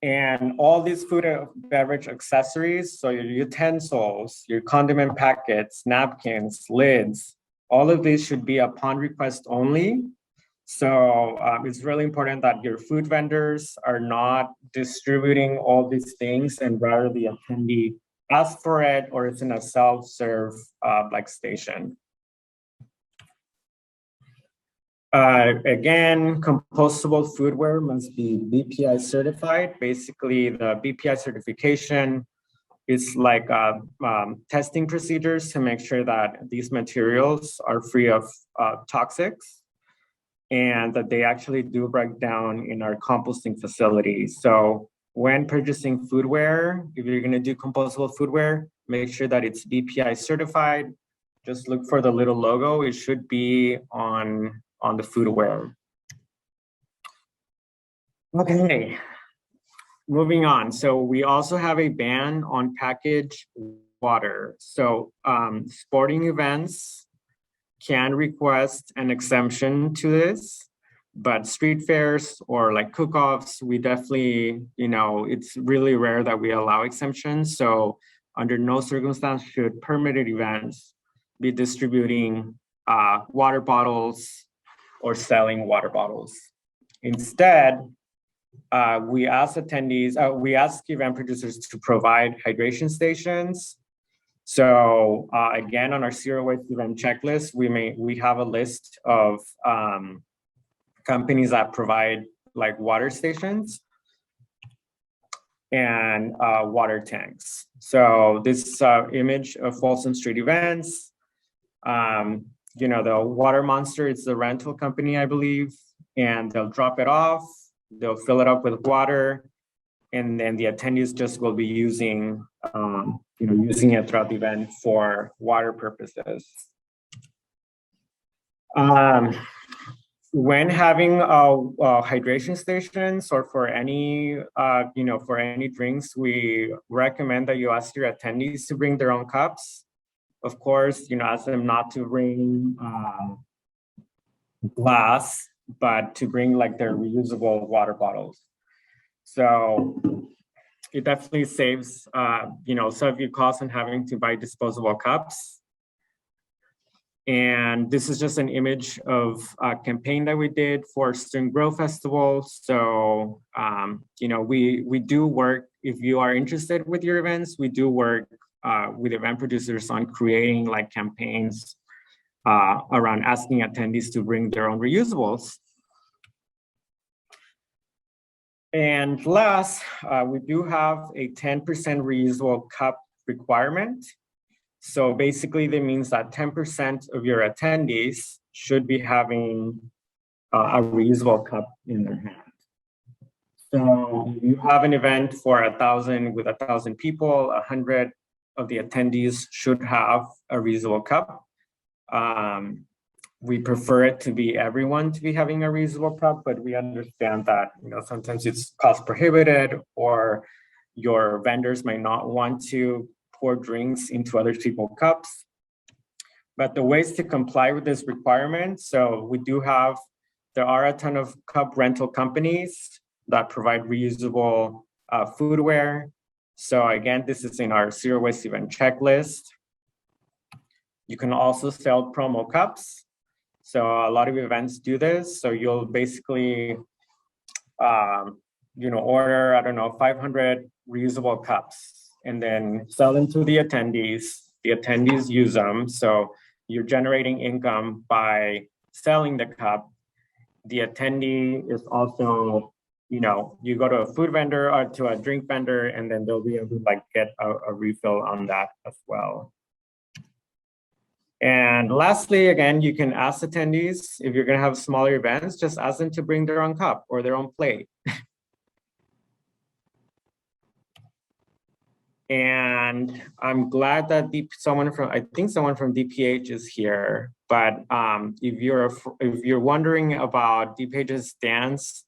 And all these food and beverage accessories, so your utensils, your condiment packets, napkins, lids, all of these should be upon request only. So it's really important that your food vendors are not distributing all these things, and rather the attendee asks for it or it's in a self-serve like station. Again, compostable foodware must be BPI certified. Basically, the BPI certification is like testing procedures to make sure that these materials are free of toxics and that they actually do break down in our composting facility. So when purchasing foodware, if you're gonna do compostable foodware, make sure that it's BPI certified. Just look for the little logo. It should be on the foodware. Okay, moving on. So we also have a ban on packaged water. So sporting events can request an exemption to this, but street fairs or like cook-offs, we definitely, you know, it's really rare that we allow exemptions. So under no circumstance should permitted events be distributing water bottles or selling water bottles. Instead, we ask attendees, we ask event producers to provide hydration stations. So again, on our zero waste event checklist, we have a list of companies that provide like water stations and water tanks. So this image of Folsom Street events, you know, the Water Monster, it's the rental company, I believe, and they'll drop it off, they'll fill it up with water, and then the attendees just will be using, you know, using it throughout the event for water purposes. When having hydration stations or for any, you know, for any drinks, we recommend that you ask your attendees to bring their own cups. Of course, you know, ask them not to bring glass, but to bring like their reusable water bottles. So it definitely saves, you know, some of your costs on having to buy disposable cups. And this is just an image of a campaign that we did for Student Grow Festival. So, you know, we do work, if you are interested with your events, we do work with event producers on creating like campaigns around asking attendees to bring their own reusables. And last, we do have a 10% reusable cup requirement. So basically that means that 10% of your attendees should be having a reusable cup in their hand. So you have an event for 1,000 people, 100 of the attendees should have a reusable cup. We prefer it to be everyone to be having a reusable cup, but we understand that, you know, sometimes it's cost prohibited or your vendors might not want to pour drinks into other people's cups. But the ways to comply with this requirement, so we do have, there are a ton of cup rental companies that provide reusable foodware. So again, this is in our zero waste event checklist. You can also sell promo cups. So a lot of events do this. So you'll basically, order, I don't know, 500 reusable cups and then sell them to the attendees. The attendees use them. So you're generating income by selling the cup. The attendee is also, you go to a food vendor or to a drink vendor, and then they'll be able to get a refill on that as well. And lastly, again, you can ask attendees, if you're gonna have smaller events, just ask them to bring their own cup or their own plate. And I'm glad that someone from DPH is here. But if you're wondering about DPH's stance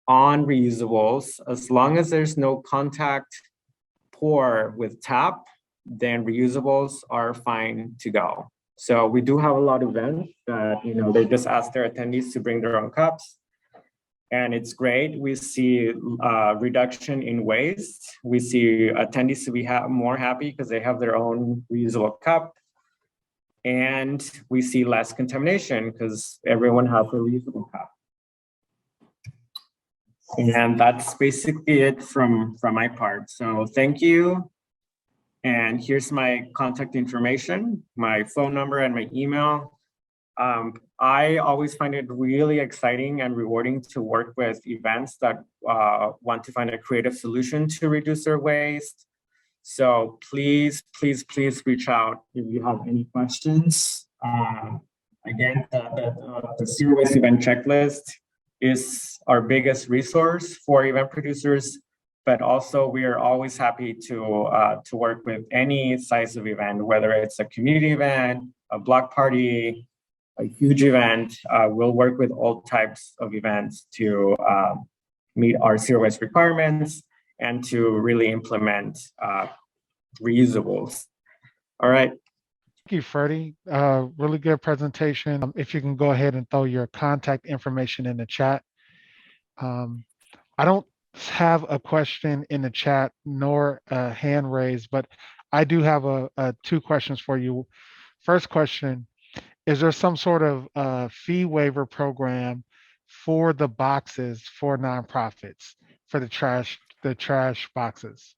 on reusables, as long as there's no contact pour with tap, then reusables are fine to go. So we do have a lot of events that they just ask their attendees to bring their own cups. And it's great. We see reduction in waste. We see attendees to be more happy because they have their own reusable cup. And we see less contamination because everyone has a reusable cup. And that's basically it from my part. So thank you. And here's my contact information, my phone number and my email. I always find it really exciting and rewarding to work with events that want to find a creative solution to reduce their waste. So please, please, please reach out if you have any questions. Again, the Zero Waste Event Checklist is our biggest resource for event producers, but also we are always happy to work with any size of event, whether it's a community event, a block party, a huge event. We'll work with all types of events to meet our zero waste requirements and to really implement reusables. All right. Thank you, Freddie. Really good presentation. If you can go ahead and throw your contact information in the chat. I don't have a question in the chat nor a hand raised, but I do have two questions for you. First question, is there some sort of fee waiver program for the boxes for nonprofits, for the trash boxes?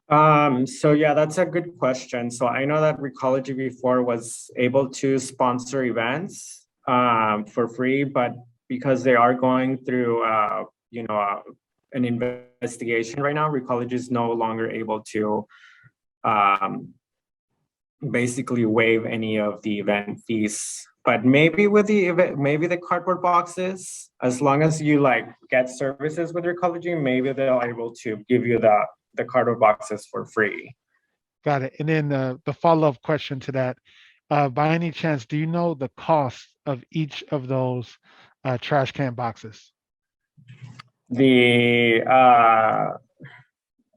So yeah, that's a good question. So I know that Recology before was able to sponsor events for free, but because they are going through an investigation right now, Recology is no longer able to basically waive any of the event fees. But maybe with the event, maybe the cardboard boxes, as long as you get services with Recology, maybe they're able to give you the cardboard boxes for free. Got it. And then the follow-up question to that, by any chance, do you know the cost of each of those trash can boxes? Are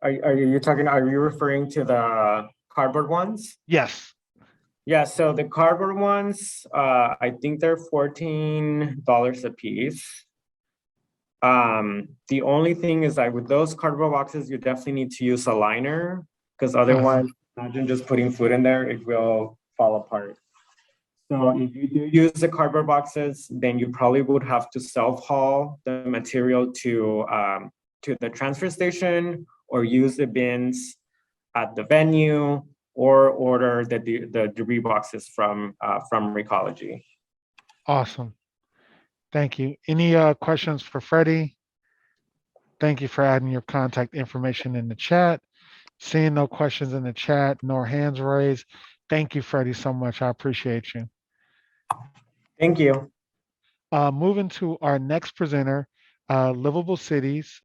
you referring to the cardboard ones? Yes. Yeah, so the cardboard ones, I think they're $14 a piece. The only thing is that with those cardboard boxes, you definitely need to use a liner, because otherwise, imagine just putting food in there, it will fall apart. So if you do use the cardboard boxes, then you probably would have to self-haul the material to the transfer station, or use the bins at the venue, or order the debris boxes from Recology. Awesome. Thank you. Any questions for Freddie? Thank you for adding your contact information in the chat. Seeing no questions in the chat, nor hands raised. Thank you, Freddie, so much. I appreciate you. Thank you. Moving to our next presenter, Livable Cities.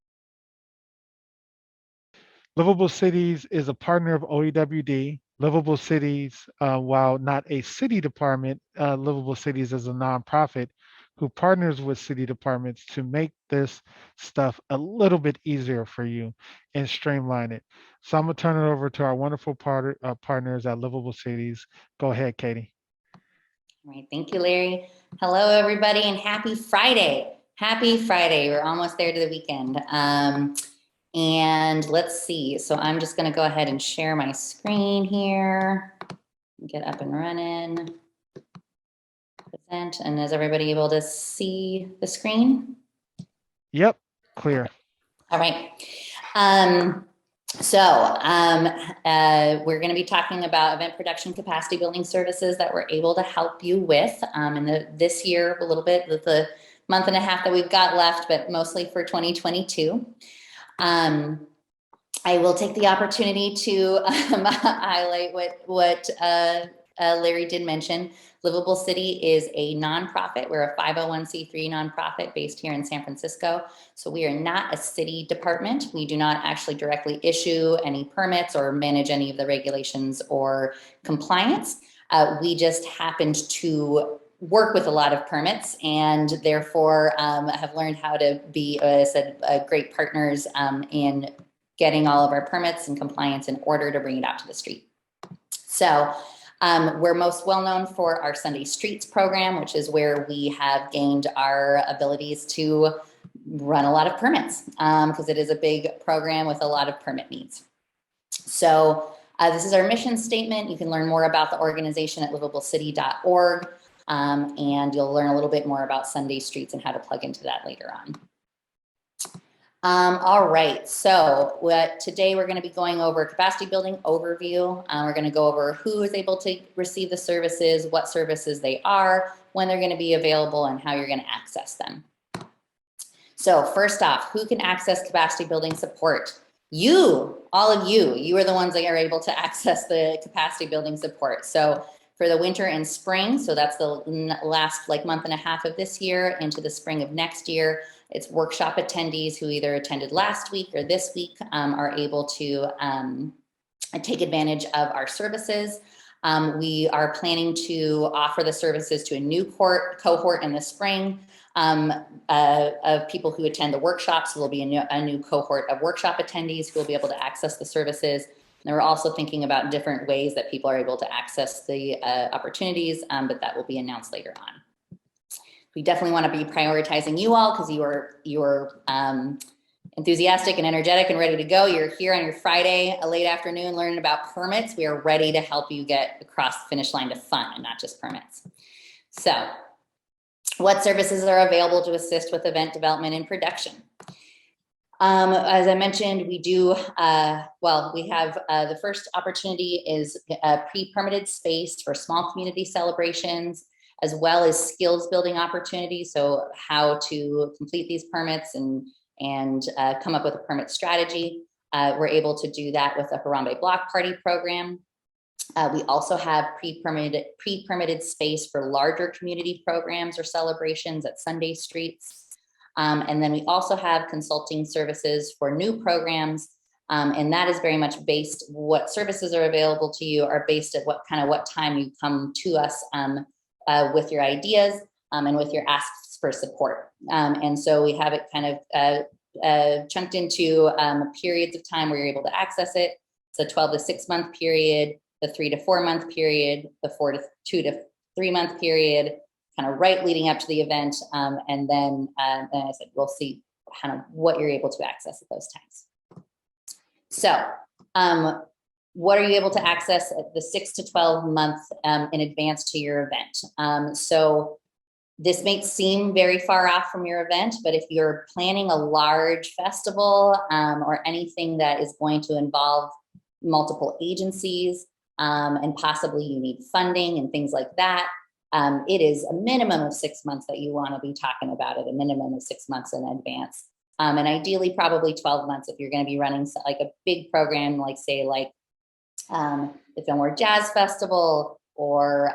Livable Cities is a partner of OEWD. Livable Cities, while not a city department, Livable Cities is a nonprofit who partners with city departments to make this stuff a little bit easier for you and streamline it. So I'm gonna turn it over to our wonderful partners at Livable Cities. Go ahead, Katie. All right, thank you, Larry. Hello, everybody, and happy Friday. Happy Friday. We're almost there to the weekend. And let's see. So I'm just going to go ahead and share my screen here. get up and running. Present, and is everybody able to see the screen? Yep, clear. All right. We're going to be talking about event production capacity building services that we're able to help you with this year, a little bit with the month and a half that we've got left, but mostly for 2022. I will take the opportunity to highlight what Larry did mention. Livable City is a nonprofit. We're a 501c3 nonprofit based here in San Francisco. So we are not a city department. We do not actually directly issue any permits or manage any of the regulations or compliance. We just happened to work with a lot of permits and therefore have learned how to be, as I said, great partners in getting all of our permits and compliance in order to bring it out to the street. So we're most well known for our Sunday Streets program, which is where we have gained our abilities to run a lot of permits because it is a big program with a lot of permit needs. So this is our mission statement. You can learn more about the organization at livablecity.org, and you'll learn a little bit more about Sunday Streets and how to plug into that later on. All right, so today we're going to be going over capacity building overview. We're going to go over who is able to receive the services, what services they are, when they're going to be available, and how you're going to access them. So first off, who can access capacity building support? You, all of you are the ones that are able to access the capacity building support. So for the winter and spring, so that's the last month and a half of this year into the spring of next year, it's workshop attendees who either attended last week or this week are able to take advantage of our services. We are planning to offer the services to a new cohort in the spring of people who attend the workshops. So there'll be a new cohort of workshop attendees who will be able to access the services. And we're also thinking about different ways that people are able to access the opportunities, but that will be announced later on. We definitely want to be prioritizing you all because you're enthusiastic and energetic and ready to go. You're here on your Friday, a late afternoon, learning about permits. We are ready to help you get across the finish line to fun and not just permits. So what services are available to assist with event development and production? As I mentioned, we do, we have the first opportunity is a pre-permitted space for small community celebrations, as well as skills building opportunities. So how to complete these permits and come up with a permit strategy. We're able to do that with a Harambe Block Party program. We also have pre-permitted space for larger community programs or celebrations at Sunday Streets. And then we also have consulting services for new programs. And that is very much based, what services are available to you are based at what time you come to us with your ideas and with your asks for support. And so we have it kind of chunked into periods of time where you're able to access it. It's a 12 to 6 month period, the 3 to 4 month period, the 2 to 3 month period, kind of right leading up to the event. And then I said, we'll see kind of what you're able to access at those times. So what are you able to access at the 6 to 12 months in advance to your event? So this may seem very far off from your event, but if you're planning a large festival or anything that is going to involve multiple agencies and possibly you need funding and things like that, it is a minimum of 6 months that you want to be talking about it, a minimum of 6 months in advance. And ideally probably 12 months if you're going to be running like a big program, like say like the Fillmore Jazz Festival, or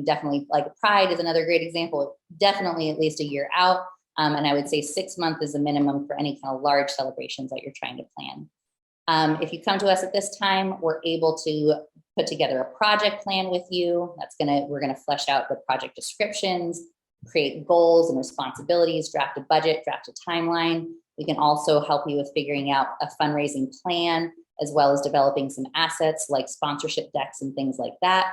definitely like Pride is another great example, definitely at least a year out. And I would say 6 months is a minimum for any kind of large celebrations that you're trying to plan. If you come to us at this time, we're able to put together a project plan with you. We're gonna flesh out the project descriptions, create goals and responsibilities, draft a budget, draft a timeline. We can also help you with figuring out a fundraising plan, as well as developing some assets like sponsorship decks and things like that.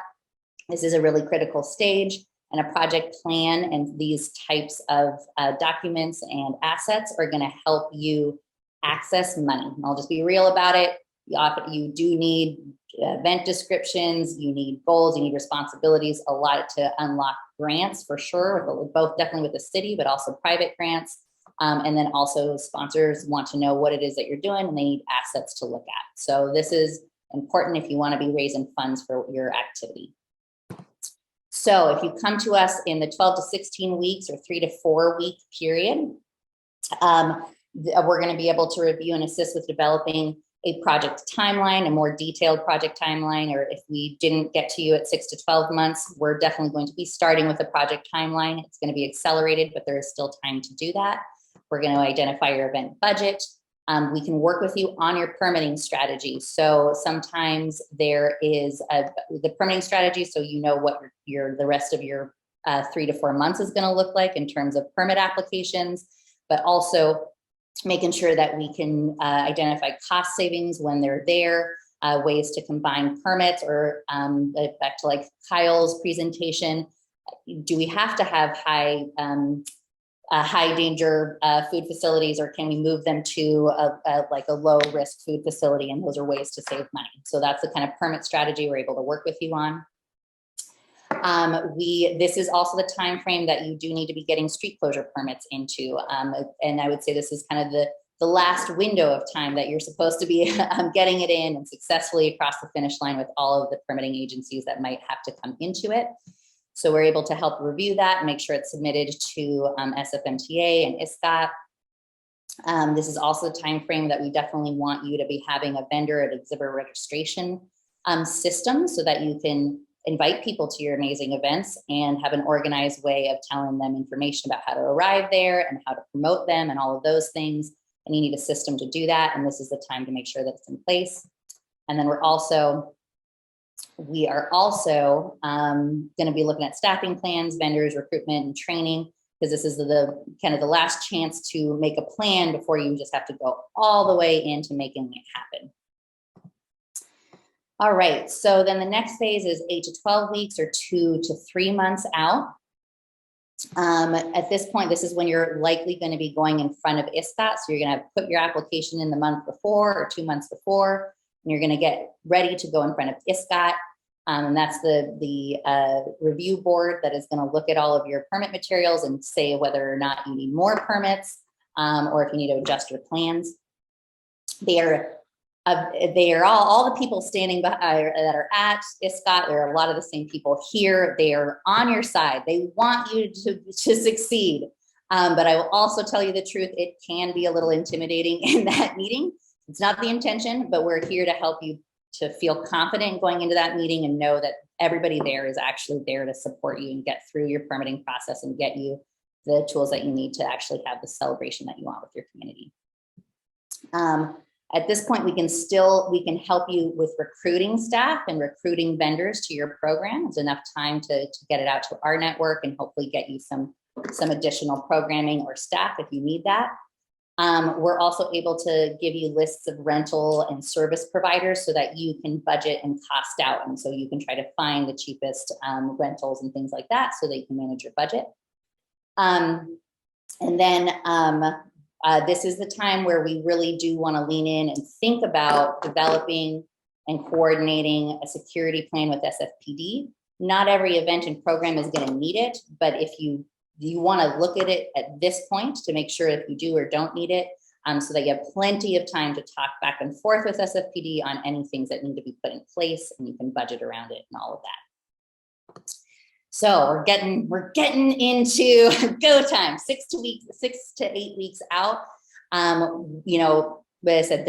This is a really critical stage, and a project plan and these types of documents and assets are gonna help you access money. And I'll just be real about it. You do need event descriptions, you need goals, you need responsibilities, a lot to unlock grants for sure, both definitely with the city, but also private grants. And then also sponsors want to know what it is that you're doing and they need assets to look at. So this is important if you want to be raising funds for your activity. So if you come to us in the 12 to 16 weeks or 3 to 4 week period, we're going to be able to review and assist with developing a project timeline, a more detailed project timeline, or if we didn't get to you at 6 to 12 months, we're definitely going to be starting with a project timeline. It's going to be accelerated, but there is still time to do that. We're going to identify your event budget. We can work with you on your permitting strategy. So sometimes there is the permitting strategy, so you know what the rest of your 3 to 4 months is going to look like in terms of permit applications, but also making sure that we can identify cost savings when they're there, ways to combine permits, or back to like Kyle's presentation. Do we have to have high danger food facilities, or can we move them to like a low risk food facility? And those are ways to save money. So that's the kind of permit strategy we're able to work with you on. This is also the time frame that you do need to be getting street closure permits into. And I would say this is kind of the last window of time that you're supposed to be getting it in and successfully across the finish line with all of the permitting agencies that might have to come into it. So we're able to help review that and make sure it's submitted to SFMTA and ISCOTT. This is also the time frame that we definitely want you to be having a vendor at exhibitor registration system so that you can invite people to your amazing events and have an organized way of telling them information about how to arrive there and how to promote them and all of those things. And you need a system to do that. And this is the time to make sure that it's in place. And then we are also going to be looking at staffing plans, vendors, recruitment, and training, because this is the kind of the last chance to make a plan before you just have to go all the way into making it happen. All right, so then the next phase is 8 to 12 weeks or 2 to 3 months out. At this point, this is when you're likely going to be going in front of ISCOTT. So you're going to put your application in the month before or 2 months before, and you're going to get ready to go in front of ISCOTT. And that's the review board that is going to look at all of your permit materials and say whether or not you need more permits or if you need to adjust your plans. They are all the people standing by that are at ISCOTT. There are a lot of the same people here. They are on your side. They want you to succeed. But I will also tell you the truth, it can be a little intimidating in that meeting. It's not the intention, but we're here to help you to feel confident going into that meeting and know that everybody there is actually there to support you and get through your permitting process and get you the tools that you need to actually have the celebration that you want with your community. At this point, we can help you with recruiting staff and recruiting vendors to your program. It's enough time to get it out to our network and hopefully get you some additional programming or staff if you need that. We're also able to give you lists of rental and service providers so that you can budget and cost out. And so you can try to find the cheapest rentals and things like that so that you can manage your budget. This is the time where we really do want to lean in and think about developing and coordinating a security plan with SFPD. Not every event and program is going to need it, but if you want to look at it at this point to make sure if you do or don't need it, so that you have plenty of time to talk back and forth with SFPD on any things that need to be put in place, and you can budget around it and all of that. So we're getting into go time, 6 to 8 weeks out. But I said,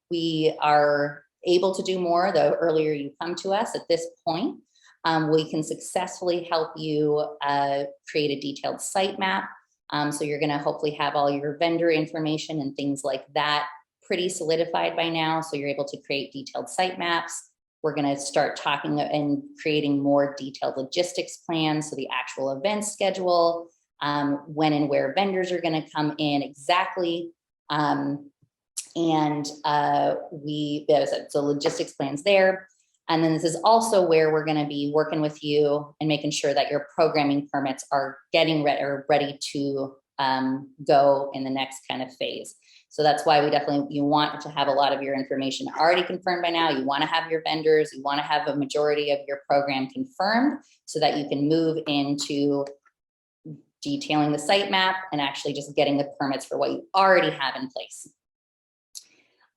we are able to do more the earlier you come to us. At this point, we can successfully help you create a detailed site map. So you're going to hopefully have all your vendor information and things like that pretty solidified by now. So you're able to create detailed site maps. We're going to start talking and creating more detailed logistics plans. So the actual event schedule, when and where vendors are going to come in exactly. So logistics plans there. And then this is also where we're going to be working with you and making sure that your programming permits are getting ready to go in the next kind of phase. So that's why you want to have a lot of your information already confirmed by now. You want to have your vendors, you want to have a majority of your program confirmed so that you can move into detailing the site map and actually just getting the permits for what you already have in place.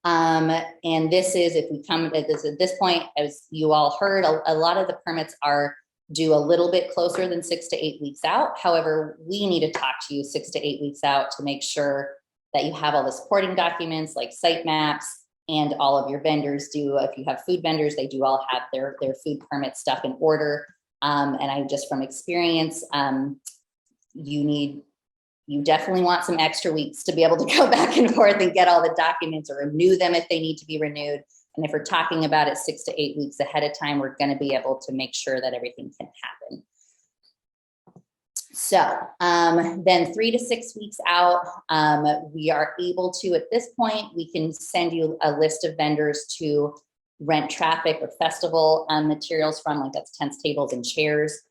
And this is, if we come at this point, as you all heard, a lot of the permits are due a little bit closer than 6 to 8 weeks out. However, we need to talk to you 6 to 8 weeks out to make sure that you have all the supporting documents like site maps, and all of your vendors do. If you have food vendors, they do all have their food permit stuff in order. And I just from experience, you definitely want some extra weeks to be able to go back and forth and get all the documents or renew them if they need to be renewed. And if we're talking about it 6 to 8 weeks ahead of time, we're going to be able to make sure that everything can happen. So then 3 to 6 weeks out, we are able to, at this point, we can send you a list of vendors to rent traffic or festival materials from, like that's tents, tables, and chairs.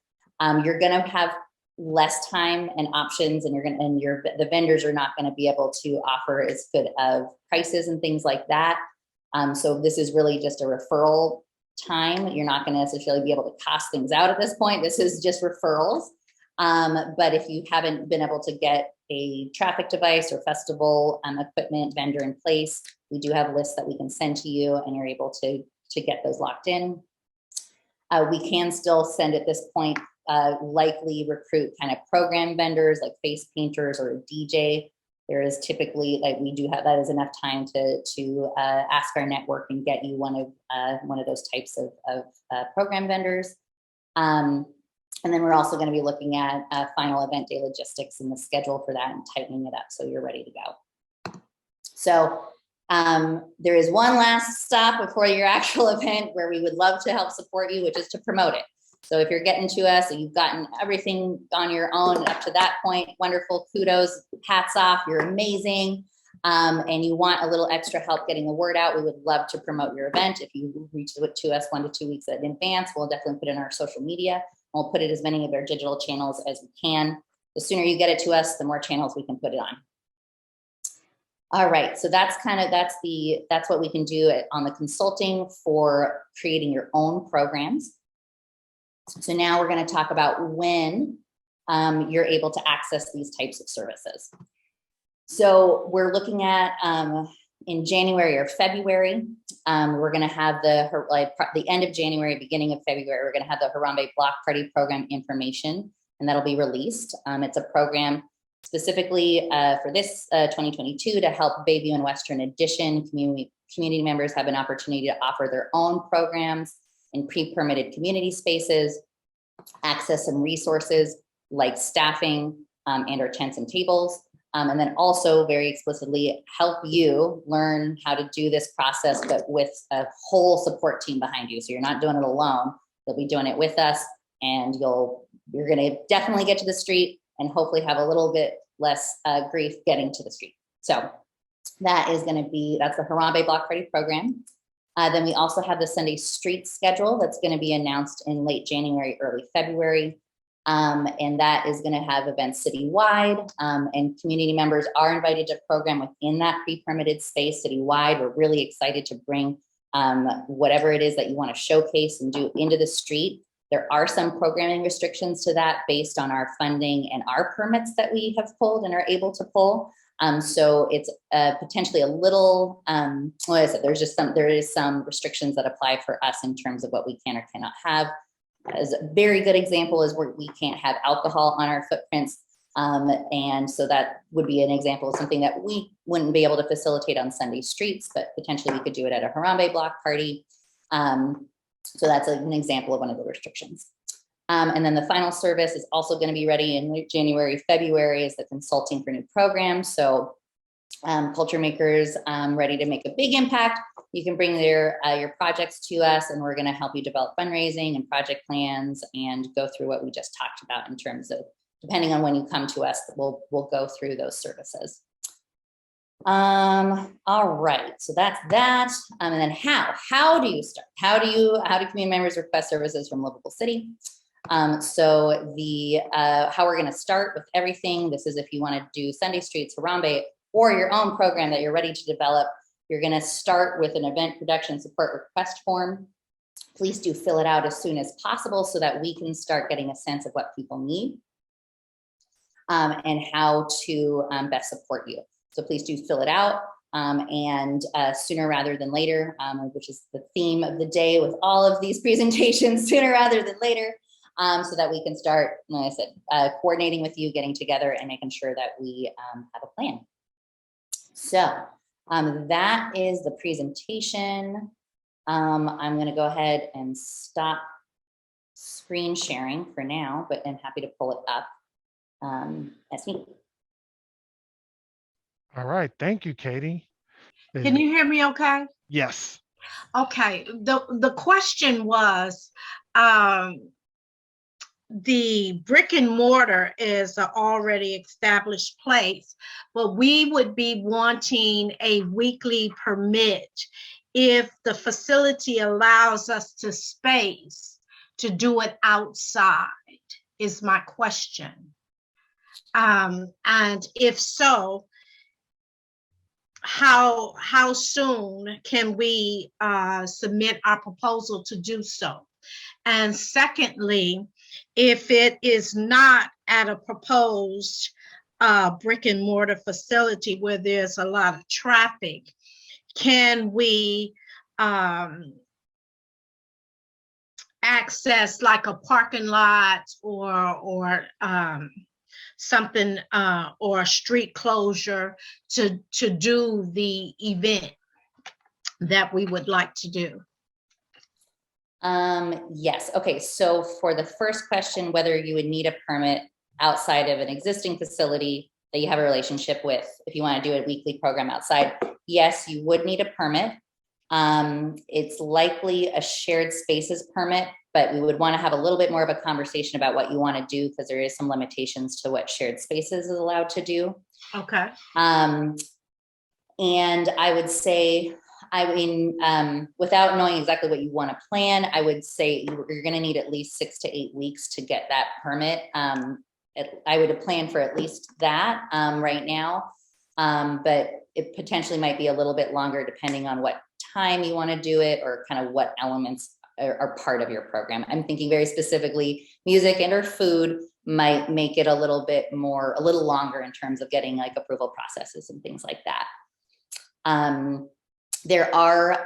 You're going to have less time and options, and the vendors are not going to be able to offer as good of prices and things like that. So this is really just a referral time. You're not going to necessarily be able to cost things out at this point. This is just referrals. But if you haven't been able to get a traffic device or festival equipment vendor in place, we do have lists that we can send to you, and you're able to get those locked in. We can still send at this point, likely recruit kind of program vendors like face painters or a DJ. There is typically, like, we do have, that is enough time to ask our network and get you one of those types of program vendors. And then we're also going to be looking at final event day logistics and the schedule for that and tightening it up so you're ready to go. So there is one last stop before your actual event where we would love to help support you, which is to promote it. So if you're getting to us and you've gotten everything on your own up to that point, wonderful, kudos, hats off, you're amazing. And you want a little extra help getting the word out, we would love to promote your event. If you reach out to us 1 to 2 weeks in advance, we'll definitely put it in our social media. We'll put it as many of our digital channels as we can. The sooner you get it to us, the more channels we can put it on. All right, so that's what we can do on the consulting for creating your own programs. So now we're going to talk about when you're able to access these types of services. So we're looking at in January or February, we're going to have the end of January, beginning of February, we're going to have the Harambe Block Party Program information, and that'll be released. It's a program specifically for this 2022 to help Bayview and Western Addition community members have an opportunity to offer their own programs in pre-permitted community spaces, access some resources like staffing and our tents and tables. And then also very explicitly help you learn how to do this process, but with a whole support team behind you. So you're not doing it alone. You'll be doing it with us, and you're going to definitely get to the street and hopefully have a little bit less grief getting to the street. So that's the Harambe Block Party Program. Then we also have the Sunday Street schedule that's going to be announced in late January, early February. And that is going to have events citywide, and community members are invited to program within that pre-permitted space citywide. We're really excited to bring whatever it is that you want to showcase and do into the street. There are some programming restrictions to that based on our funding and our permits that we have pulled and are able to pull. So it's potentially a little, like I said, there is some restrictions that apply for us in terms of what we can or cannot have. As a very good example is where we can't have alcohol on our footprints. And so that would be an example of something that we wouldn't be able to facilitate on Sunday streets, but potentially we could do it at a Harambe block party. So that's an example of one of the restrictions. And then the final service is also going to be ready in January, February, is the consulting for new programs. So culture makers ready to make a big impact, you can bring your projects to us, and we're going to help you develop fundraising and project plans and go through what we just talked about in terms of, depending on when you come to us, we'll go through those services. All right, so that's that. And then how do you start? How do community members request services from Livable City? So how we're going to start with everything. This is if you want to do Sunday Streets, Harambe, or your own program that you're ready to develop, you're going to start with an event production support request form. Please do fill it out as soon as possible so that we can start getting a sense of what people need and how to best support you. So please do fill it out and sooner rather than later, which is the theme of the day with all of these presentations, sooner rather than later, so that we can start, like I said, coordinating with you, getting together and making sure that we have a plan. So that is the presentation. I'm going to go ahead and stop screen sharing for now, but I'm happy to pull it up as needed. All right. Thank you, Katie. Can you hear me okay? Yes. Okay. The question was, the brick and mortar is an already established place, but we would be wanting a weekly permit if the facility allows us to space to do it outside, is my question. And if so, how soon can we submit our proposal to do so? And secondly, if it is not at a proposed brick and mortar facility where there's a lot of traffic, can we access like a parking lot or something or a street closure to do the event that we would like to do? Yes. Okay. So for the first question, whether you would need a permit outside of an existing facility that you have a relationship with, if you want to do a weekly program outside, yes, you would need a permit. It's likely a shared spaces permit, but we would want to have a little bit more of a conversation about what you want to do, because there is some limitations to what shared spaces is allowed to do. Okay. And I would say, without knowing exactly what you want to plan, I would say you're going to need at least 6 to 8 weeks to get that permit. I would plan for at least that right now, but it potentially might be a little bit longer depending on what time you want to do it or kind of what elements are part of your program. I'm thinking very specifically music and or food might make it a little longer in terms of getting like approval processes and things like that. There are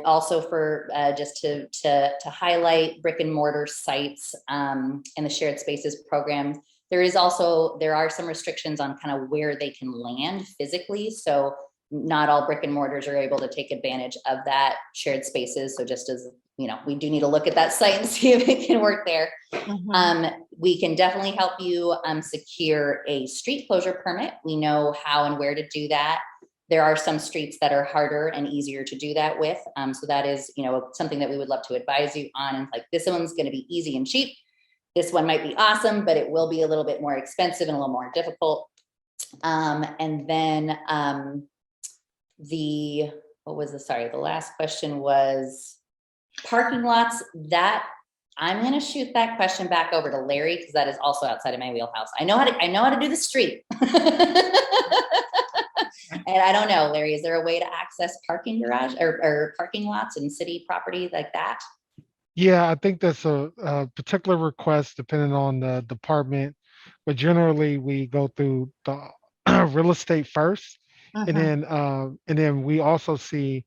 also for just to highlight brick and mortar sites and the shared spaces program. There are some restrictions on kind of where they can land physically. So not all brick and mortars are able to take advantage of that shared spaces. So just as you know, we do need to look at that site and see if it can work there. Mm-hmm. We can definitely help you secure a street closure permit. We know how and where to do that. There are some streets that are harder and easier to do that with. So that is, something that we would love to advise you on. And like, this one's going to be easy and cheap. This one might be awesome, but it will be a little bit more expensive and a little more difficult. And then the last question was parking lots. That I'm going to shoot that question back over to Larry, because that is also outside of my wheelhouse. I know how to do the street. And I don't know, Larry, is there a way to access parking garage or parking lots in city property like that? Yeah, I think that's a particular request depending on the department, but generally we go through the real estate first, and then we also see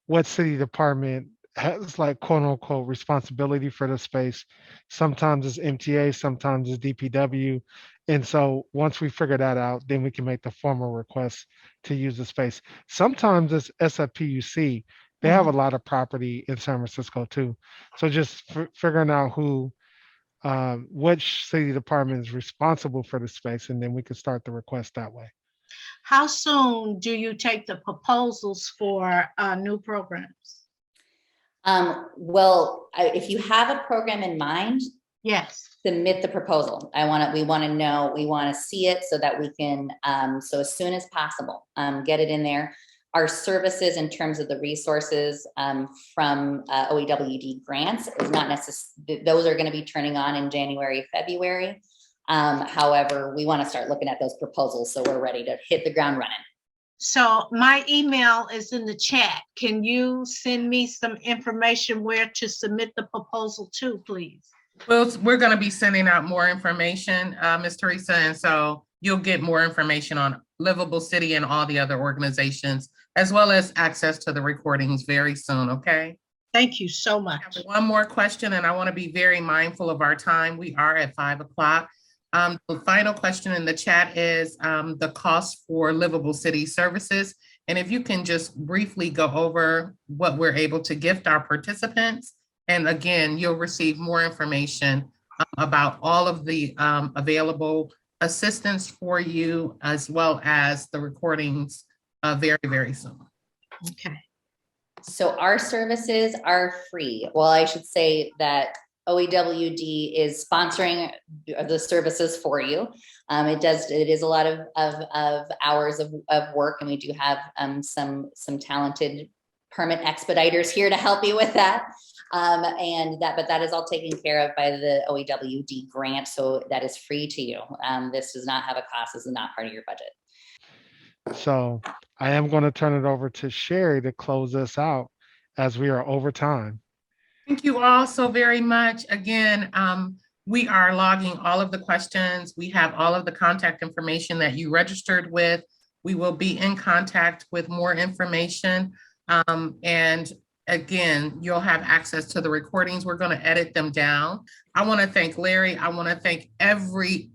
what city department has like quote unquote responsibility for the space. Sometimes it's MTA, sometimes it's DPW. And so once we figure that out, then we can make the formal request to use the space. Sometimes it's SFPUC. They have a lot of property in San Francisco too. So just figuring out which city department is responsible for the space, and then we can start the request that way. How soon do you take the proposals for new programs? Well, if you have a program in mind, yes, submit the proposal. We want to know, we want to see it so that we can, so as soon as possible, get it in there. Our services in terms of the resources from OEWD grants is not necessary. Those are going to be turning on in January, February. However, we want to start looking at those proposals, so we're ready to hit the ground running. So my email is in the chat. Can you send me some information where to submit the proposal to, please? Well, we're going to be sending out more information, Ms. Teresa, and so you'll get more information on Livable City and all the other organizations, as well as access to the recordings very soon, okay? Thank you so much. One more question, and I want to be very mindful of our time. We are at 5 o'clock. The final question in the chat is the cost for Livable City services. And if you can just briefly go over what we're able to gift our participants. And again, you'll receive more information about all of the available assistance for you, as well as the recordings very, very soon. Okay. So our services are free. Well, I should say that OEWD is sponsoring the services for you. It is a lot of hours of work, and we do have some talented permit expediters here to help you with that. But that is all taken care of by the OEWD grant, so that is free to you. This does not have a cost. This is not part of your budget. So I am going to turn it over to Sherry to close us out as we are over time. Thank you all so very much. Again, we are logging all of the questions. We have all of the contact information that you registered with. We will be in contact with more information. And again, you'll have access to the recordings. We're going to edit them down. I want to thank Larry. I want to thank every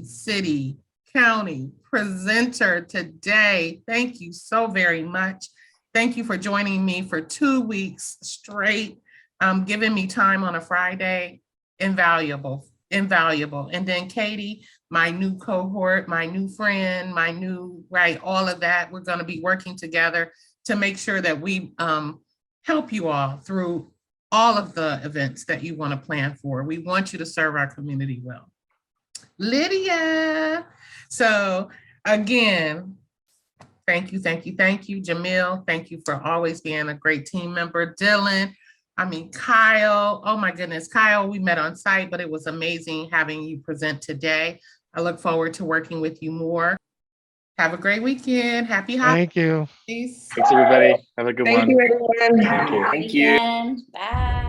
city, county presenter today. Thank you so very much. Thank you for joining me for 2 weeks straight. Giving me time on a Friday, invaluable. And then Katie, my new cohort, my new friend, all of that. We're going to be working together to make sure that we help you all through all of the events that you want to plan for. We want you to serve our community well. Lydia. So again, thank you. Jamil, thank you for always being a great team member. Dillon, Kyle, oh my goodness, Kyle, we met on site, but it was amazing having you present today. I look forward to working with you more. Have a great weekend. Happy holidays. Thank you. Thanks, everybody. Have a good one. Thank you, everyone. Thank you. Thank you. Bye.